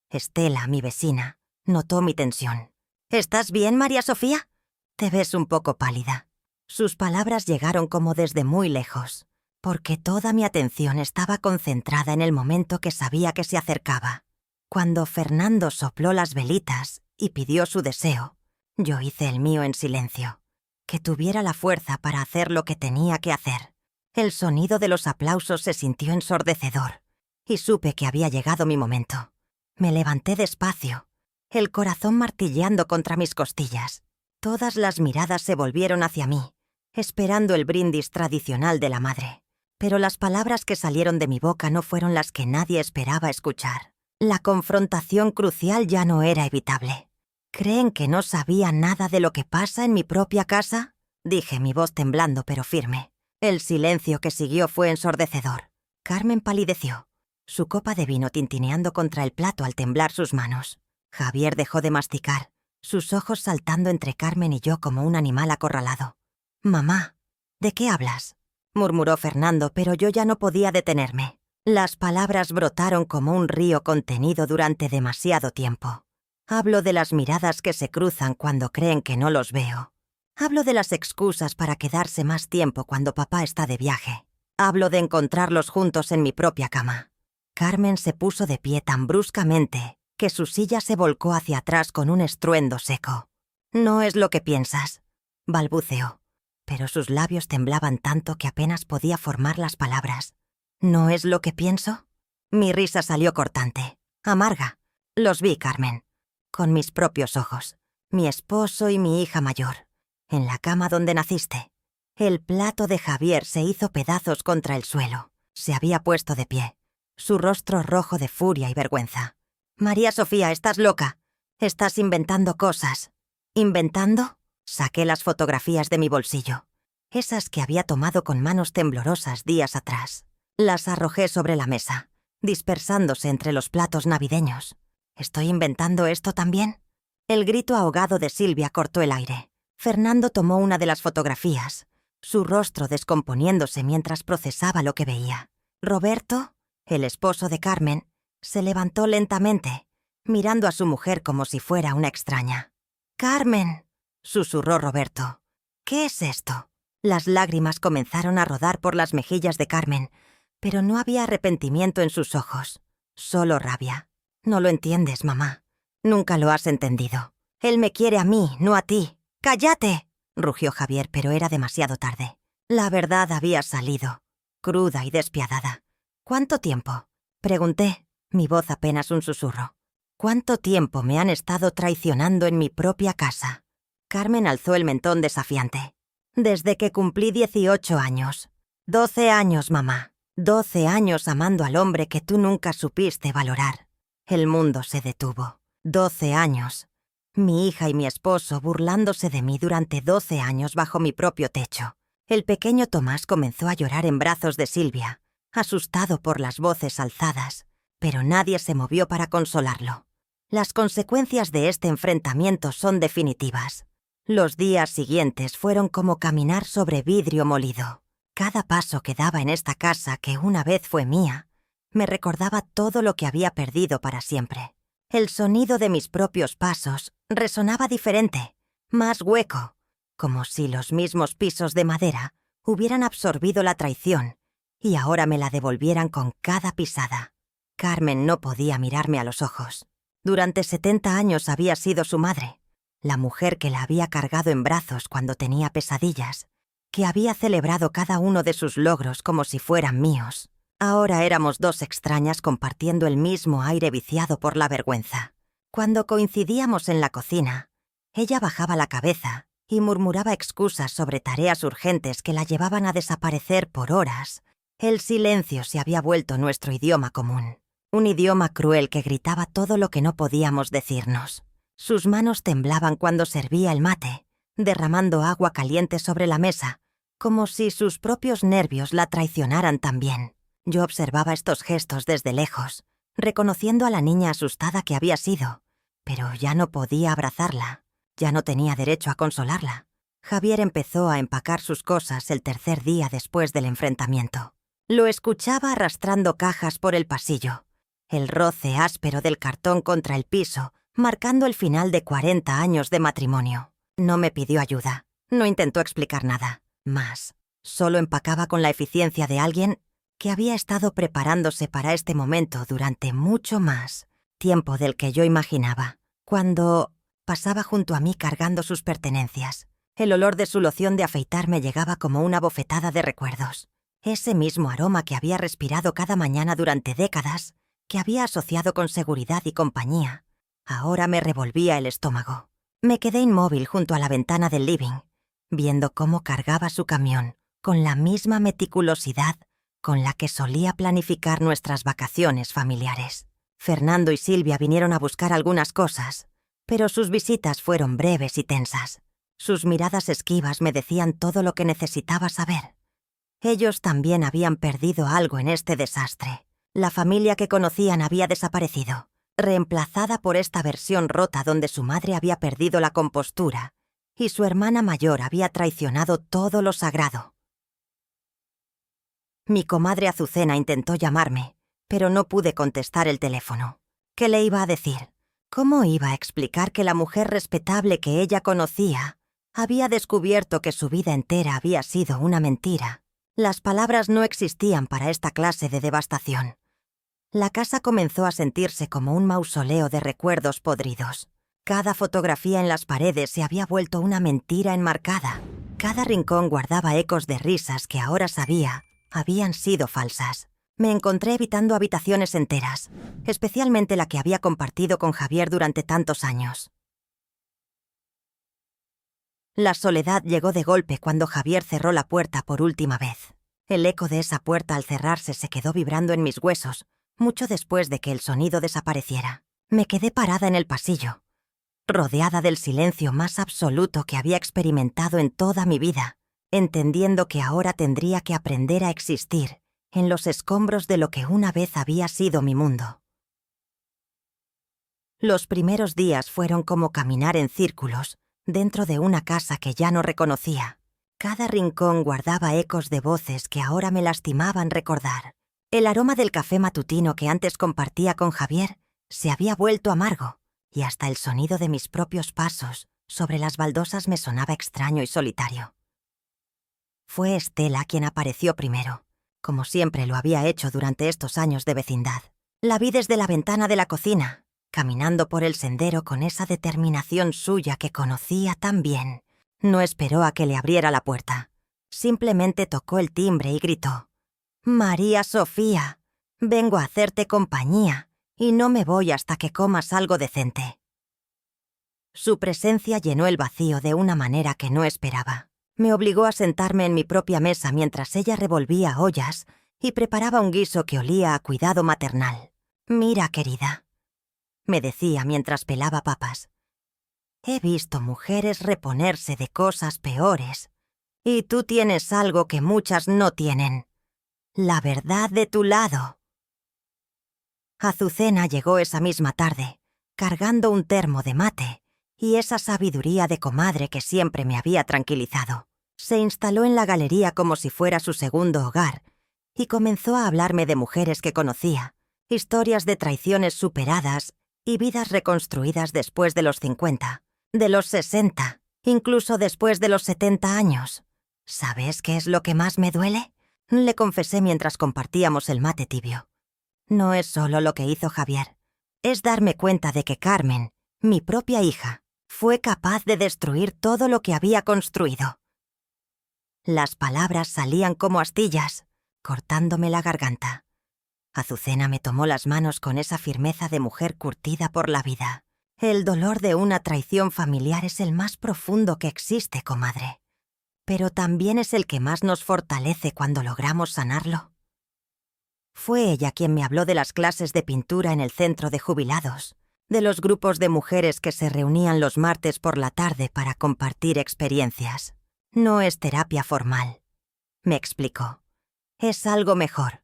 Estela, mi vecina, notó mi tensión. ¿Estás bien, María Sofía? Te ves un poco pálida. Sus palabras llegaron como desde muy lejos, porque toda mi atención estaba concentrada en el momento que sabía que se acercaba. Cuando Fernando sopló las velitas y pidió su deseo, yo hice el mío en silencio, que tuviera la fuerza para hacer lo que tenía que hacer. El sonido de los aplausos se sintió ensordecedor, y supe que había llegado mi momento. Me levanté despacio, el corazón martilleando contra mis costillas. Todas las miradas se volvieron hacia mí, esperando el brindis tradicional de la madre. Pero las palabras que salieron de mi boca no fueron las que nadie esperaba escuchar. La confrontación crucial ya no era evitable. ¿Creen que no sabía nada de lo que pasa en mi propia casa?, dije, mi voz temblando pero firme. El silencio que siguió fue ensordecedor. Carmen palideció, su copa de vino tintineando contra el plato al temblar sus manos. Javier dejó de masticar, sus ojos saltando entre Carmen y yo como un animal acorralado. «Mamá, ¿de qué hablas?», murmuró Fernando, pero yo ya no podía detenerme. Las palabras brotaron como un río contenido durante demasiado tiempo. Hablo de las miradas que se cruzan cuando creen que no los veo. Hablo de las excusas para quedarse más tiempo cuando papá está de viaje. Hablo de encontrarlos juntos en mi propia cama. Carmen se puso de pie tan bruscamente que su silla se volcó hacia atrás con un estruendo seco. «No es lo que piensas», balbuceó, pero sus labios temblaban tanto que apenas podía formar las palabras. «¿No es lo que pienso?». Mi risa salió cortante, amarga. Los vi, Carmen, con mis propios ojos. Mi esposo y mi hija mayor, en la cama donde naciste. El plato de Javier se hizo pedazos contra el suelo. Se había puesto de pie, su rostro rojo de furia y vergüenza. «María Sofía, estás loca. Estás inventando cosas». «¿Inventando?». Saqué las fotografías de mi bolsillo, esas que había tomado con manos temblorosas días atrás. Las arrojé sobre la mesa, dispersándose entre los platos navideños. ¿Estoy inventando esto también? El grito ahogado de Silvia cortó el aire. Fernando tomó una de las fotografías, su rostro descomponiéndose mientras procesaba lo que veía. Roberto, el esposo de Carmen, se levantó lentamente, mirando a su mujer como si fuera una extraña. «Carmen», susurró Roberto. «¿Qué es esto?». Las lágrimas comenzaron a rodar por las mejillas de Carmen, pero no había arrepentimiento en sus ojos, solo rabia. «No lo entiendes, mamá. Nunca lo has entendido. Él me quiere a mí, no a ti». «¡Cállate!», rugió Javier, pero era demasiado tarde. La verdad había salido, cruda y despiadada. «¿Cuánto tiempo?», pregunté, mi voz apenas un susurro. «¿Cuánto tiempo me han estado traicionando en mi propia casa?». Carmen alzó el mentón desafiante. «Desde que cumplí 18 años. 12 años, mamá. 12 años amando al hombre que tú nunca supiste valorar». El mundo se detuvo. 12 años. Mi hija y mi esposo burlándose de mí durante 12 años bajo mi propio techo. El pequeño Tomás comenzó a llorar en brazos de Silvia, asustado por las voces alzadas, pero nadie se movió para consolarlo. Las consecuencias de este enfrentamiento son definitivas. Los días siguientes fueron como caminar sobre vidrio molido. Cada paso que daba en esta casa, que una vez fue mía, me recordaba todo lo que había perdido para siempre. El sonido de mis propios pasos resonaba diferente, más hueco, como si los mismos pisos de madera hubieran absorbido la traición y ahora me la devolvieran con cada pisada. Carmen no podía mirarme a los ojos. Durante 70 años había sido su madre, la mujer que la había cargado en brazos cuando tenía pesadillas, que había celebrado cada uno de sus logros como si fueran míos. Ahora éramos dos extrañas compartiendo el mismo aire viciado por la vergüenza. Cuando coincidíamos en la cocina, ella bajaba la cabeza y murmuraba excusas sobre tareas urgentes que la llevaban a desaparecer por horas. El silencio se había vuelto nuestro idioma común. Un idioma cruel que gritaba todo lo que no podíamos decirnos. Sus manos temblaban cuando servía el mate, derramando agua caliente sobre la mesa, como si sus propios nervios la traicionaran también. Yo observaba estos gestos desde lejos, reconociendo a la niña asustada que había sido, pero ya no podía abrazarla, ya no tenía derecho a consolarla. Javier empezó a empacar sus cosas el tercer día después del enfrentamiento. Lo escuchaba arrastrando cajas por el pasillo, el roce áspero del cartón contra el piso, marcando el final de 40 años de matrimonio. No me pidió ayuda, no intentó explicar nada más. Solo empacaba con la eficiencia de alguien que había estado preparándose para este momento durante mucho más tiempo del que yo imaginaba. Cuando pasaba junto a mí cargando sus pertenencias, el olor de su loción de afeitar me llegaba como una bofetada de recuerdos. Ese mismo aroma que había respirado cada mañana durante décadas, que había asociado con seguridad y compañía, ahora me revolvía el estómago. Me quedé inmóvil junto a la ventana del living, viendo cómo cargaba su camión con la misma meticulosidad con la que solía planificar nuestras vacaciones familiares. Fernando y Silvia vinieron a buscar algunas cosas, pero sus visitas fueron breves y tensas. Sus miradas esquivas me decían todo lo que necesitaba saber. Ellos también habían perdido algo en este desastre. La familia que conocían había desaparecido, reemplazada por esta versión rota donde su madre había perdido la compostura y su hermana mayor había traicionado todo lo sagrado. Mi comadre Azucena intentó llamarme, pero no pude contestar el teléfono. ¿Qué le iba a decir? ¿Cómo iba a explicar que la mujer respetable que ella conocía había descubierto que su vida entera había sido una mentira? Las palabras no existían para esta clase de devastación. La casa comenzó a sentirse como un mausoleo de recuerdos podridos. Cada fotografía en las paredes se había vuelto una mentira enmarcada. Cada rincón guardaba ecos de risas que ahora sabía habían sido falsas. Me encontré evitando habitaciones enteras, especialmente la que había compartido con Javier durante tantos años. La soledad llegó de golpe cuando Javier cerró la puerta por última vez. El eco de esa puerta al cerrarse se quedó vibrando en mis huesos, mucho después de que el sonido desapareciera. Me quedé parada en el pasillo, rodeada del silencio más absoluto que había experimentado en toda mi vida, entendiendo que ahora tendría que aprender a existir en los escombros de lo que una vez había sido mi mundo. Los primeros días fueron como caminar en círculos dentro de una casa que ya no reconocía. Cada rincón guardaba ecos de voces que ahora me lastimaban recordar. El aroma del café matutino que antes compartía con Javier se había vuelto amargo, y hasta el sonido de mis propios pasos sobre las baldosas me sonaba extraño y solitario. Fue Estela quien apareció primero, como siempre lo había hecho durante estos años de vecindad. La vi desde la ventana de la cocina, caminando por el sendero con esa determinación suya que conocía tan bien. No esperó a que le abriera la puerta. Simplemente tocó el timbre y gritó: «María Sofía, vengo a hacerte compañía y no me voy hasta que comas algo decente». Su presencia llenó el vacío de una manera que no esperaba. Me obligó a sentarme en mi propia mesa mientras ella revolvía ollas y preparaba un guiso que olía a cuidado maternal. «Mira, querida», me decía mientras pelaba papas, «he visto mujeres reponerse de cosas peores, y tú tienes algo que muchas no tienen: la verdad de tu lado». Azucena llegó esa misma tarde, cargando un termo de mate y esa sabiduría de comadre que siempre me había tranquilizado. Se instaló en la galería como si fuera su segundo hogar y comenzó a hablarme de mujeres que conocía, historias de traiciones superadas y vidas reconstruidas después de los 50, de los 60, incluso después de los 70 años. ¿Sabes qué es lo que más me duele?, le confesé mientras compartíamos el mate tibio. No es solo lo que hizo Javier, es darme cuenta de que Carmen, mi propia hija, fue capaz de destruir todo lo que había construido. Las palabras salían como astillas, cortándome la garganta. Azucena me tomó las manos con esa firmeza de mujer curtida por la vida. El dolor de una traición familiar es el más profundo que existe, comadre, pero también es el que más nos fortalece cuando logramos sanarlo. Fue ella quien me habló de las clases de pintura en el centro de jubilados, de los grupos de mujeres que se reunían los martes por la tarde para compartir experiencias. No es terapia formal, me explicó. Es algo mejor.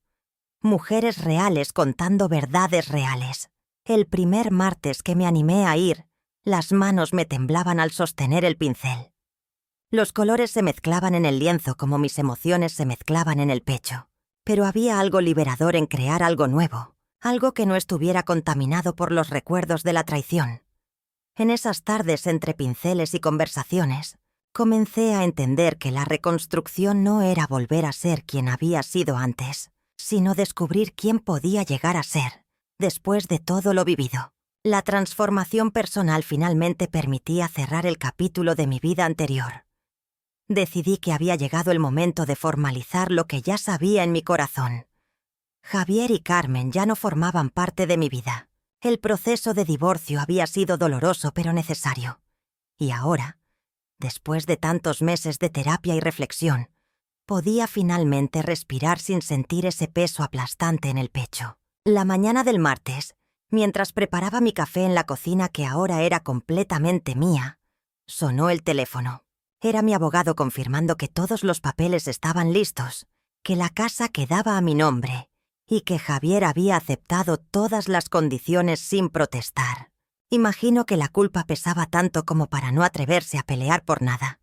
Mujeres reales contando verdades reales. El primer martes que me animé a ir, las manos me temblaban al sostener el pincel. Los colores se mezclaban en el lienzo como mis emociones se mezclaban en el pecho. Pero había algo liberador en crear algo nuevo, algo que no estuviera contaminado por los recuerdos de la traición. En esas tardes entre pinceles y conversaciones, comencé a entender que la reconstrucción no era volver a ser quien había sido antes, sino descubrir quién podía llegar a ser, después de todo lo vivido. La transformación personal finalmente permitía cerrar el capítulo de mi vida anterior. Decidí que había llegado el momento de formalizar lo que ya sabía en mi corazón. Javier y Carmen ya no formaban parte de mi vida. El proceso de divorcio había sido doloroso pero necesario. Y ahora, después de tantos meses de terapia y reflexión, podía finalmente respirar sin sentir ese peso aplastante en el pecho. La mañana del martes, Mientras preparaba mi café en la cocina, que ahora era completamente mía, sonó el teléfono. Era mi abogado confirmando que todos los papeles estaban listos, que la casa quedaba a mi nombre y que Javier había aceptado todas las condiciones sin protestar. Imagino que la culpa pesaba tanto como para no atreverse a pelear por nada.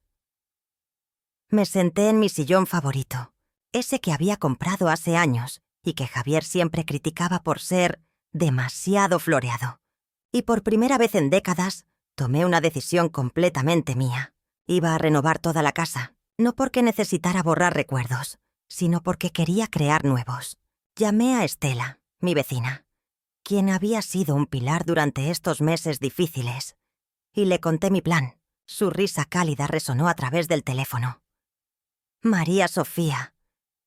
Me senté en mi sillón favorito, ese que había comprado hace años y que Javier siempre criticaba por ser demasiado floreado. Y por primera vez en décadas, tomé una decisión completamente mía. Iba a renovar toda la casa, no porque necesitara borrar recuerdos, sino porque quería crear nuevos. Llamé a Estela, mi vecina, quien había sido un pilar durante estos meses difíciles, y le conté mi plan. Su risa cálida resonó a través del teléfono. María Sofía,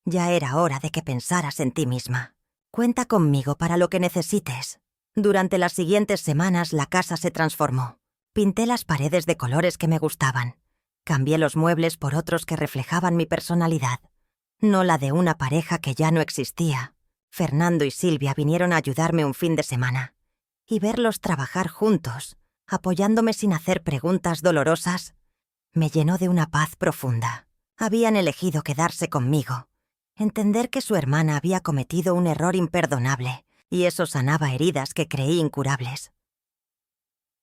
ya era hora de que pensaras en ti misma. Cuenta conmigo para lo que necesites. Durante las siguientes semanas la casa se transformó. Pinté las paredes de colores que me gustaban. Cambié los muebles por otros que reflejaban mi personalidad, no la de una pareja que ya no existía. Fernando y Silvia vinieron a ayudarme un fin de semana, y verlos trabajar juntos, apoyándome sin hacer preguntas dolorosas, me llenó de una paz profunda. Habían elegido quedarse conmigo, entender que su hermana había cometido un error imperdonable, y eso sanaba heridas que creí incurables.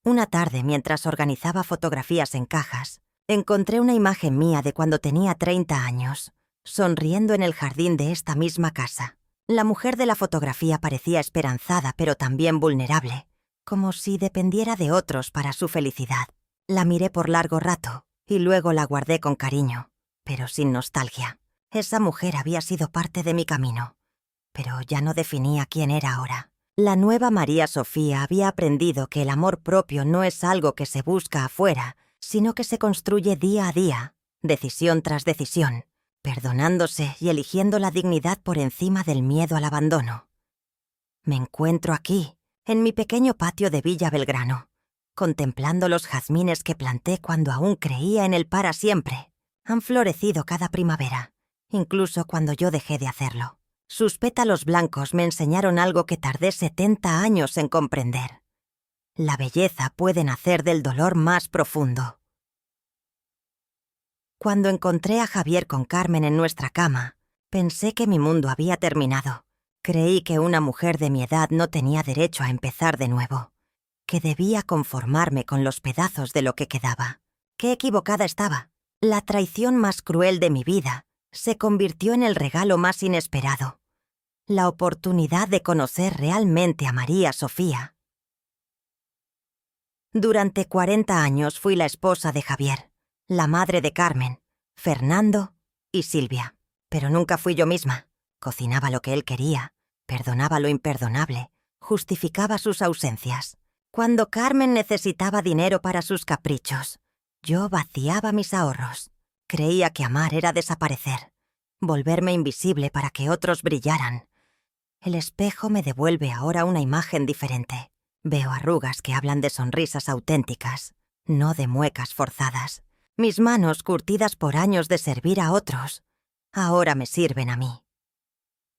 Una tarde, mientras organizaba fotografías en cajas, encontré una imagen mía de cuando tenía 30 años, sonriendo en el jardín de esta misma casa. La mujer de la fotografía parecía esperanzada, pero también vulnerable, como si dependiera de otros para su felicidad. La miré por largo rato y luego la guardé con cariño, pero sin nostalgia. Esa mujer había sido parte de mi camino, pero ya no definía quién era ahora. La nueva María Sofía había aprendido que el amor propio no es algo que se busca afuera, sino que se construye día a día, decisión tras decisión, perdonándose y eligiendo la dignidad por encima del miedo al abandono. Me encuentro aquí, en mi pequeño patio de Villa Belgrano, contemplando los jazmines que planté cuando aún creía en el para siempre. Han florecido cada primavera, incluso cuando yo dejé de hacerlo. Sus pétalos blancos me enseñaron algo que tardé 70 años en comprender. La belleza puede nacer del dolor más profundo. Cuando encontré a Javier con Carmen en nuestra cama, pensé que mi mundo había terminado. Creí que una mujer de mi edad no tenía derecho a empezar de nuevo, que debía conformarme con los pedazos de lo que quedaba. ¡Qué equivocada estaba! La traición más cruel de mi vida se convirtió en el regalo más inesperado, la oportunidad de conocer realmente a María Sofía. Durante 40 años fui la esposa de Javier, la madre de Carmen, Fernando y Silvia. Pero nunca fui yo misma. Cocinaba lo que él quería, perdonaba lo imperdonable, justificaba sus ausencias. Cuando Carmen necesitaba dinero para sus caprichos, yo vaciaba mis ahorros. Creía que amar era desaparecer, volverme invisible para que otros brillaran. El espejo me devuelve ahora una imagen diferente. Veo arrugas que hablan de sonrisas auténticas, no de muecas forzadas. Mis manos, curtidas por años de servir a otros, ahora me sirven a mí.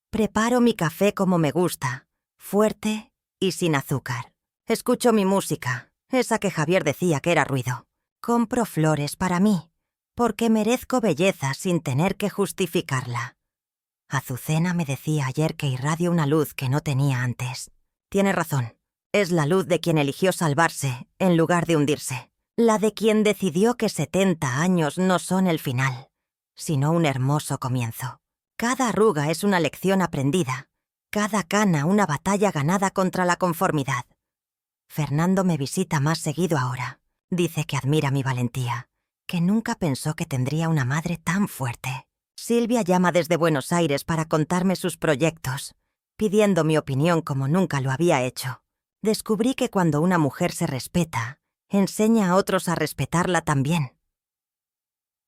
Preparo mi café como me gusta, fuerte y sin azúcar. Escucho mi música, esa que Javier decía que era ruido. Compro flores para mí, porque merezco belleza sin tener que justificarla. Azucena me decía ayer que irradio una luz que no tenía antes. Tiene razón. Es la luz de quien eligió salvarse en lugar de hundirse. La de quien decidió que 70 años no son el final, sino un hermoso comienzo. Cada arruga es una lección aprendida, cada cana una batalla ganada contra la conformidad. Fernando me visita más seguido ahora. Dice que admira mi valentía, que nunca pensó que tendría una madre tan fuerte. Silvia llama desde Buenos Aires para contarme sus proyectos, pidiendo mi opinión como nunca lo había hecho. Descubrí que cuando una mujer se respeta, enseña a otros a respetarla también.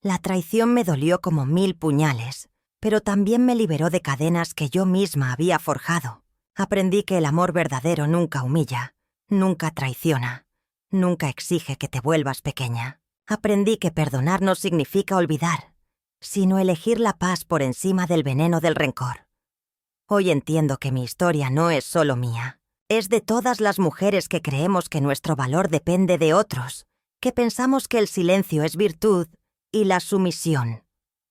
La traición me dolió como 1000 puñales, pero también me liberó de cadenas que yo misma había forjado. Aprendí que el amor verdadero nunca humilla, nunca traiciona, nunca exige que te vuelvas pequeña. Aprendí que perdonar no significa olvidar, sino elegir la paz por encima del veneno del rencor. Hoy entiendo que mi historia no es solo mía. Es de todas las mujeres que creemos que nuestro valor depende de otros, que pensamos que el silencio es virtud y la sumisión,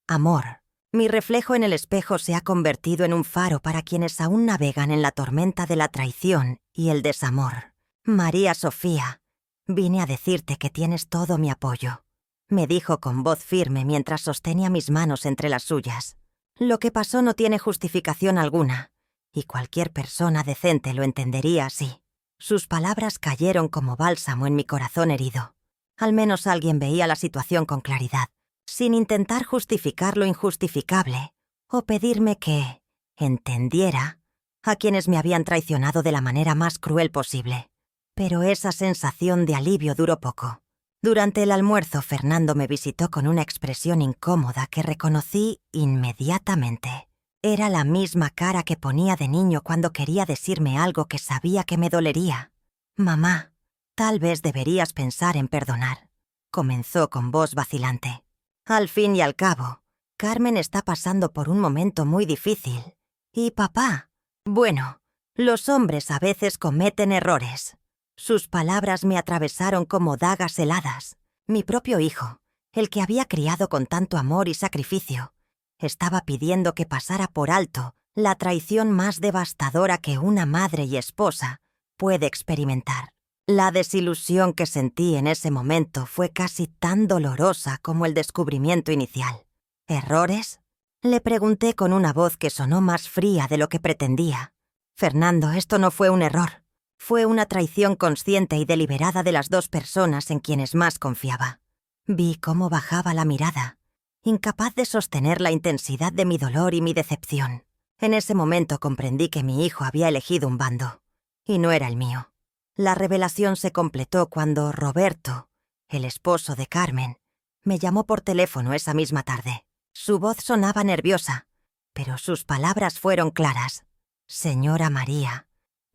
amor. Mi reflejo en el espejo se ha convertido en un faro para quienes aún navegan en la tormenta de la traición y el desamor. María Sofía, vine a decirte que tienes todo mi apoyo, me dijo con voz firme mientras sostenía mis manos entre las suyas. Lo que pasó no tiene justificación alguna, y cualquier persona decente lo entendería así. Sus palabras cayeron como bálsamo en mi corazón herido. Al menos alguien veía la situación con claridad, sin intentar justificar lo injustificable o pedirme que entendiera a quienes me habían traicionado de la manera más cruel posible. Pero esa sensación de alivio duró poco. Durante el almuerzo, Fernando me visitó con una expresión incómoda que reconocí inmediatamente. Era la misma cara que ponía de niño cuando quería decirme algo que sabía que me dolería. «Mamá, tal vez deberías pensar en perdonar», comenzó con voz vacilante. «Al fin y al cabo, Carmen está pasando por un momento muy difícil. Y papá, bueno, los hombres a veces cometen errores». Sus palabras me atravesaron como dagas heladas. Mi propio hijo, el que había criado con tanto amor y sacrificio, estaba pidiendo que pasara por alto la traición más devastadora que una madre y esposa puede experimentar. La desilusión que sentí en ese momento fue casi tan dolorosa como el descubrimiento inicial. ¿Errores? Le pregunté con una voz que sonó más fría de lo que pretendía. Fernando, esto no fue un error. Fue una traición consciente y deliberada de las dos personas en quienes más confiaba. Vi cómo bajaba la mirada, incapaz de sostener la intensidad de mi dolor y mi decepción. En ese momento comprendí que mi hijo había elegido un bando, y no era el mío. La revelación se completó cuando Roberto, el esposo de Carmen, me llamó por teléfono esa misma tarde. Su voz sonaba nerviosa, pero sus palabras fueron claras. «Señora María,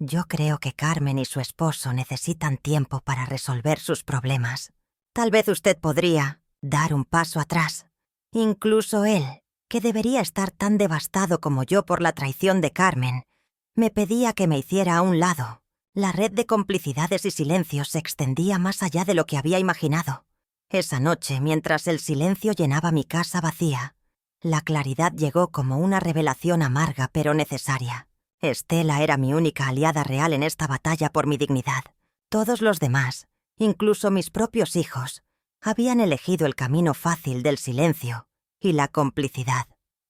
yo creo que Carmen y su esposo necesitan tiempo para resolver sus problemas. Tal vez usted podría dar un paso atrás. Incluso él, que debería estar tan devastado como yo por la traición de Carmen, me pedía que me hiciera a un lado. La red de complicidades y silencios se extendía más allá de lo que había imaginado. Esa noche, mientras el silencio llenaba mi casa vacía, la claridad llegó como una revelación amarga pero necesaria. Estela era mi única aliada real en esta batalla por mi dignidad. Todos los demás, incluso mis propios hijos, habían elegido el camino fácil del silencio y la complicidad.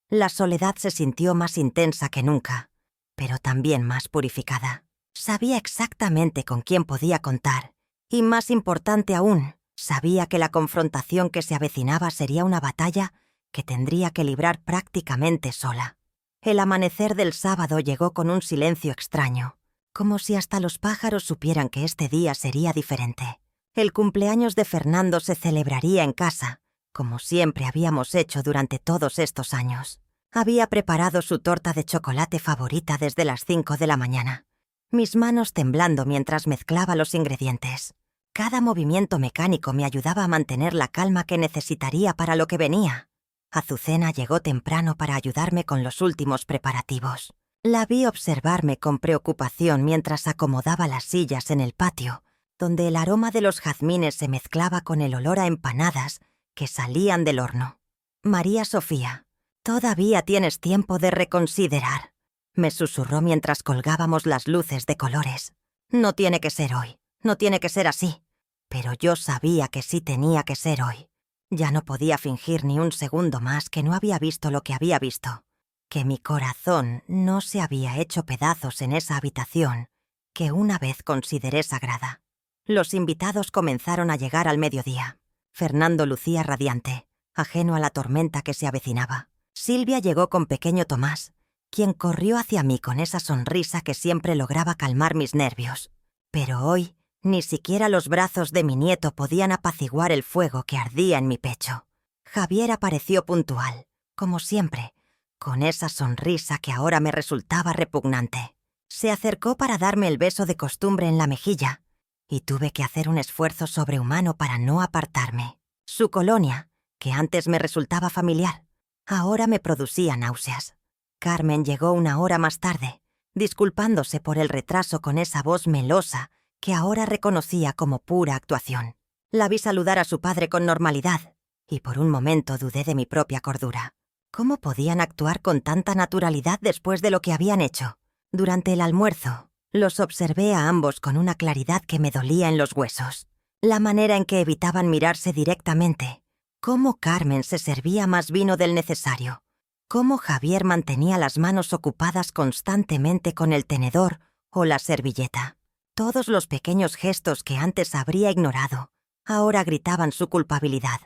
La soledad se sintió más intensa que nunca, pero también más purificada. Sabía exactamente con quién podía contar, y más importante aún, sabía que la confrontación que se avecinaba sería una batalla que tendría que librar prácticamente sola. El amanecer del sábado llegó con un silencio extraño, como si hasta los pájaros supieran que este día sería diferente. El cumpleaños de Fernando se celebraría en casa, como siempre habíamos hecho durante todos estos años. Había preparado su torta de chocolate favorita desde las 5 de la mañana, mis manos temblando mientras mezclaba los ingredientes. Cada movimiento mecánico me ayudaba a mantener la calma que necesitaría para lo que venía. Azucena llegó temprano para ayudarme con los últimos preparativos. La vi observarme con preocupación mientras acomodaba las sillas en el patio, donde el aroma de los jazmines se mezclaba con el olor a empanadas que salían del horno. «María Sofía, todavía tienes tiempo de reconsiderar», me susurró mientras colgábamos las luces de colores. «No tiene que ser hoy, no tiene que ser así». Pero yo sabía que sí tenía que ser hoy. Ya no podía fingir ni un segundo más que no había visto lo que había visto, que mi corazón no se había hecho pedazos en esa habitación que una vez consideré sagrada. Los invitados comenzaron a llegar al mediodía. Fernando lucía radiante, ajeno a la tormenta que se avecinaba. Silvia llegó con pequeño Tomás, quien corrió hacia mí con esa sonrisa que siempre lograba calmar mis nervios. Pero hoy, ni siquiera los brazos de mi nieto podían apaciguar el fuego que ardía en mi pecho. Javier apareció puntual, como siempre, con esa sonrisa que ahora me resultaba repugnante. Se acercó para darme el beso de costumbre en la mejilla, y tuve que hacer un esfuerzo sobrehumano para no apartarme. Su colonia, que antes me resultaba familiar, ahora me producía náuseas. Carmen llegó una hora más tarde, disculpándose por el retraso con esa voz melosa que ahora reconocía como pura actuación. La vi saludar a su padre con normalidad, y por un momento dudé de mi propia cordura. ¿Cómo podían actuar con tanta naturalidad después de lo que habían hecho? Durante el almuerzo, los observé a ambos con una claridad que me dolía en los huesos. La manera en que evitaban mirarse directamente, cómo Carmen se servía más vino del necesario, cómo Javier mantenía las manos ocupadas constantemente con el tenedor o la servilleta. Todos los pequeños gestos que antes habría ignorado, ahora gritaban su culpabilidad.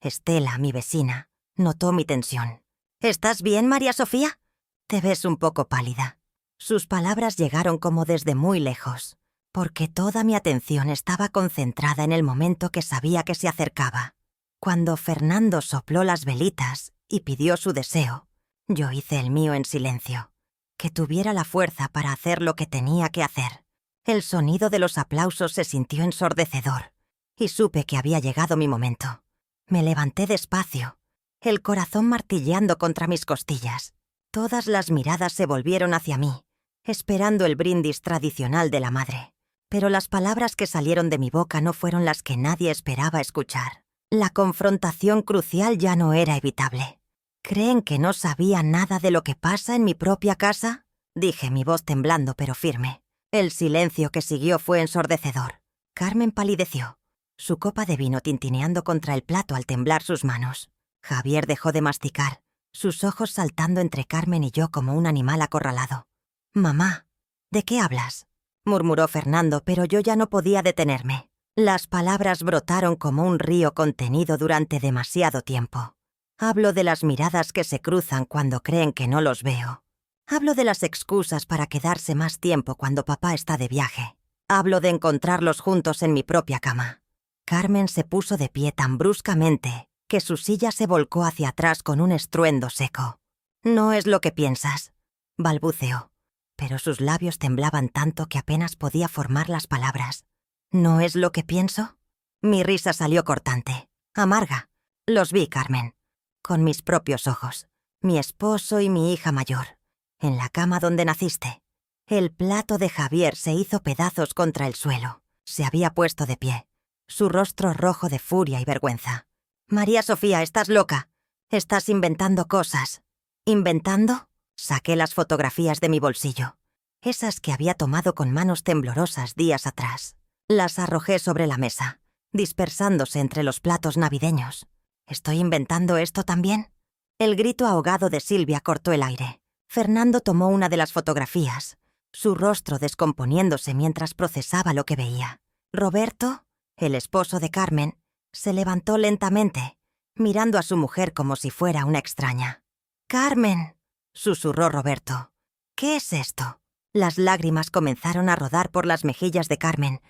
Estela, mi vecina, notó mi tensión. «¿Estás bien, María Sofía? Te ves un poco pálida». Sus palabras llegaron como desde muy lejos, porque toda mi atención estaba concentrada en el momento que sabía que se acercaba. Cuando Fernando sopló las velitas y pidió su deseo, yo hice el mío en silencio, que tuviera la fuerza para hacer lo que tenía que hacer. El sonido de los aplausos se sintió ensordecedor, y supe que había llegado mi momento. Me levanté despacio, el corazón martilleando contra mis costillas. Todas las miradas se volvieron hacia mí, esperando el brindis tradicional de la madre. Pero las palabras que salieron de mi boca no fueron las que nadie esperaba escuchar. La confrontación crucial ya no era evitable. ¿Creen que no sabía nada de lo que pasa en mi propia casa?, dije, mi voz temblando pero firme. El silencio que siguió fue ensordecedor. Carmen palideció, su copa de vino tintineando contra el plato al temblar sus manos. Javier dejó de masticar, sus ojos saltando entre Carmen y yo como un animal acorralado. «Mamá, ¿de qué hablas?», murmuró Fernando, pero yo ya no podía detenerme. Las palabras brotaron como un río contenido durante demasiado tiempo. Hablo de las miradas que se cruzan cuando creen que no los veo. Hablo de las excusas para quedarse más tiempo cuando papá está de viaje. Hablo de encontrarlos juntos en mi propia cama. Carmen se puso de pie tan bruscamente que su silla se volcó hacia atrás con un estruendo seco. «No es lo que piensas», balbuceó, pero sus labios temblaban tanto que apenas podía formar las palabras. «¿No es lo que pienso?». Mi risa salió cortante, amarga. Los vi, Carmen, con mis propios ojos. Mi esposo y mi hija mayor, en la cama donde naciste. El plato de Javier se hizo pedazos contra el suelo. Se había puesto de pie, su rostro rojo de furia y vergüenza. «María Sofía, estás loca. Estás inventando cosas». «¿Inventando?». Saqué las fotografías de mi bolsillo, esas que había tomado con manos temblorosas días atrás. Las arrojé sobre la mesa, dispersándose entre los platos navideños. ¿Estoy inventando esto también? El grito ahogado de Silvia cortó el aire. Fernando tomó una de las fotografías, su rostro descomponiéndose mientras procesaba lo que veía. Roberto, el esposo de Carmen, se levantó lentamente, mirando a su mujer como si fuera una extraña. «Carmen», susurró Roberto. «¿Qué es esto?». Las lágrimas comenzaron a rodar por las mejillas de Carmen,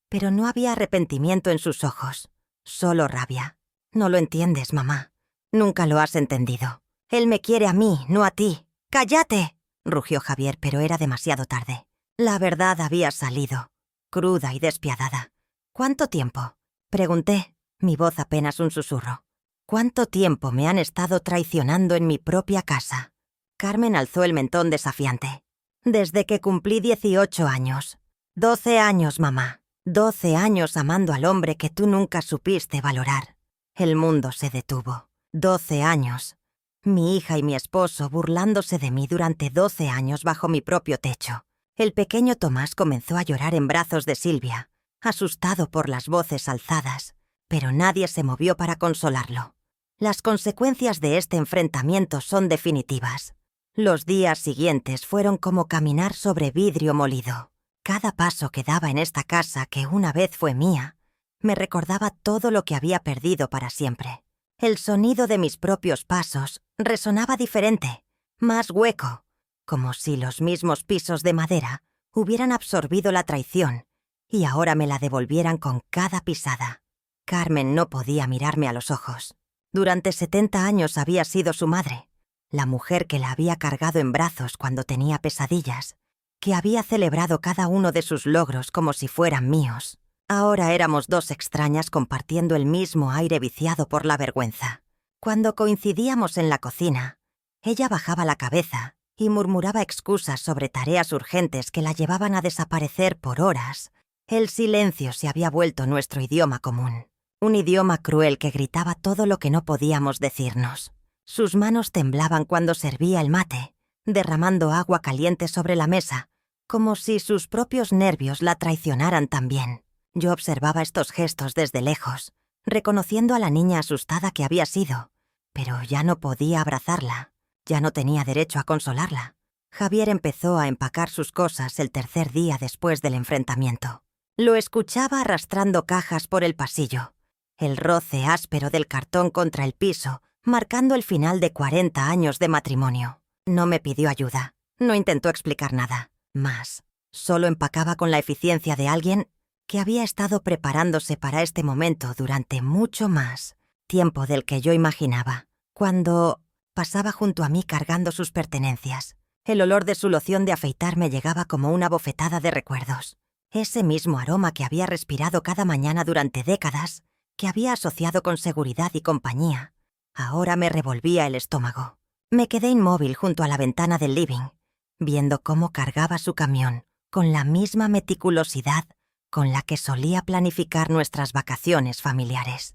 pero no había arrepentimiento en sus ojos, solo rabia. «No lo entiendes, mamá. Nunca lo has entendido. Él me quiere a mí, no a ti». «¡Cállate!», rugió Javier, pero era demasiado tarde. La verdad había salido, cruda y despiadada. «¿Cuánto tiempo?», pregunté, mi voz apenas un susurro. «¿Cuánto tiempo me han estado traicionando en mi propia casa?». Carmen alzó el mentón desafiante. «Desde que cumplí 18 años. 12 años, mamá. 12 años amando al hombre que tú nunca supiste valorar». El mundo se detuvo. 12 años. Mi hija y mi esposo burlándose de mí durante 12 años bajo mi propio techo. El pequeño Tomás comenzó a llorar en brazos de Silvia, asustado por las voces alzadas, pero nadie se movió para consolarlo. Las consecuencias de este enfrentamiento son definitivas. Los días siguientes fueron como caminar sobre vidrio molido. Cada paso que daba en esta casa, que una vez fue mía, me recordaba todo lo que había perdido para siempre. El sonido de mis propios pasos resonaba diferente, más hueco, como si los mismos pisos de madera hubieran absorbido la traición y ahora me la devolvieran con cada pisada. Carmen no podía mirarme a los ojos. Durante 70 años había sido su madre, la mujer que la había cargado en brazos cuando tenía pesadillas, que había celebrado cada uno de sus logros como si fueran míos. Ahora éramos dos extrañas compartiendo el mismo aire viciado por la vergüenza. Cuando coincidíamos en la cocina, ella bajaba la cabeza y murmuraba excusas sobre tareas urgentes que la llevaban a desaparecer por horas, el silencio se había vuelto nuestro idioma común. Un idioma cruel que gritaba todo lo que no podíamos decirnos. Sus manos temblaban cuando servía el mate, derramando agua caliente sobre la mesa, como si sus propios nervios la traicionaran también. Yo observaba estos gestos desde lejos, reconociendo a la niña asustada que había sido, pero ya no podía abrazarla, ya no tenía derecho a consolarla. Javier empezó a empacar sus cosas el tercer día después del enfrentamiento. Lo escuchaba arrastrando cajas por el pasillo, el roce áspero del cartón contra el piso, marcando el final de 40 años de matrimonio. No me pidió ayuda, no intentó explicar nada más. Solo empacaba con la eficiencia de alguien que había estado preparándose para este momento durante mucho más tiempo del que yo imaginaba. Cuando pasaba junto a mí cargando sus pertenencias, el olor de su loción de afeitar me llegaba como una bofetada de recuerdos. Ese mismo aroma que había respirado cada mañana durante décadas, que había asociado con seguridad y compañía, ahora me revolvía el estómago. Me quedé inmóvil junto a la ventana del living, viendo cómo cargaba su camión con la misma meticulosidad con la que solía planificar nuestras vacaciones familiares.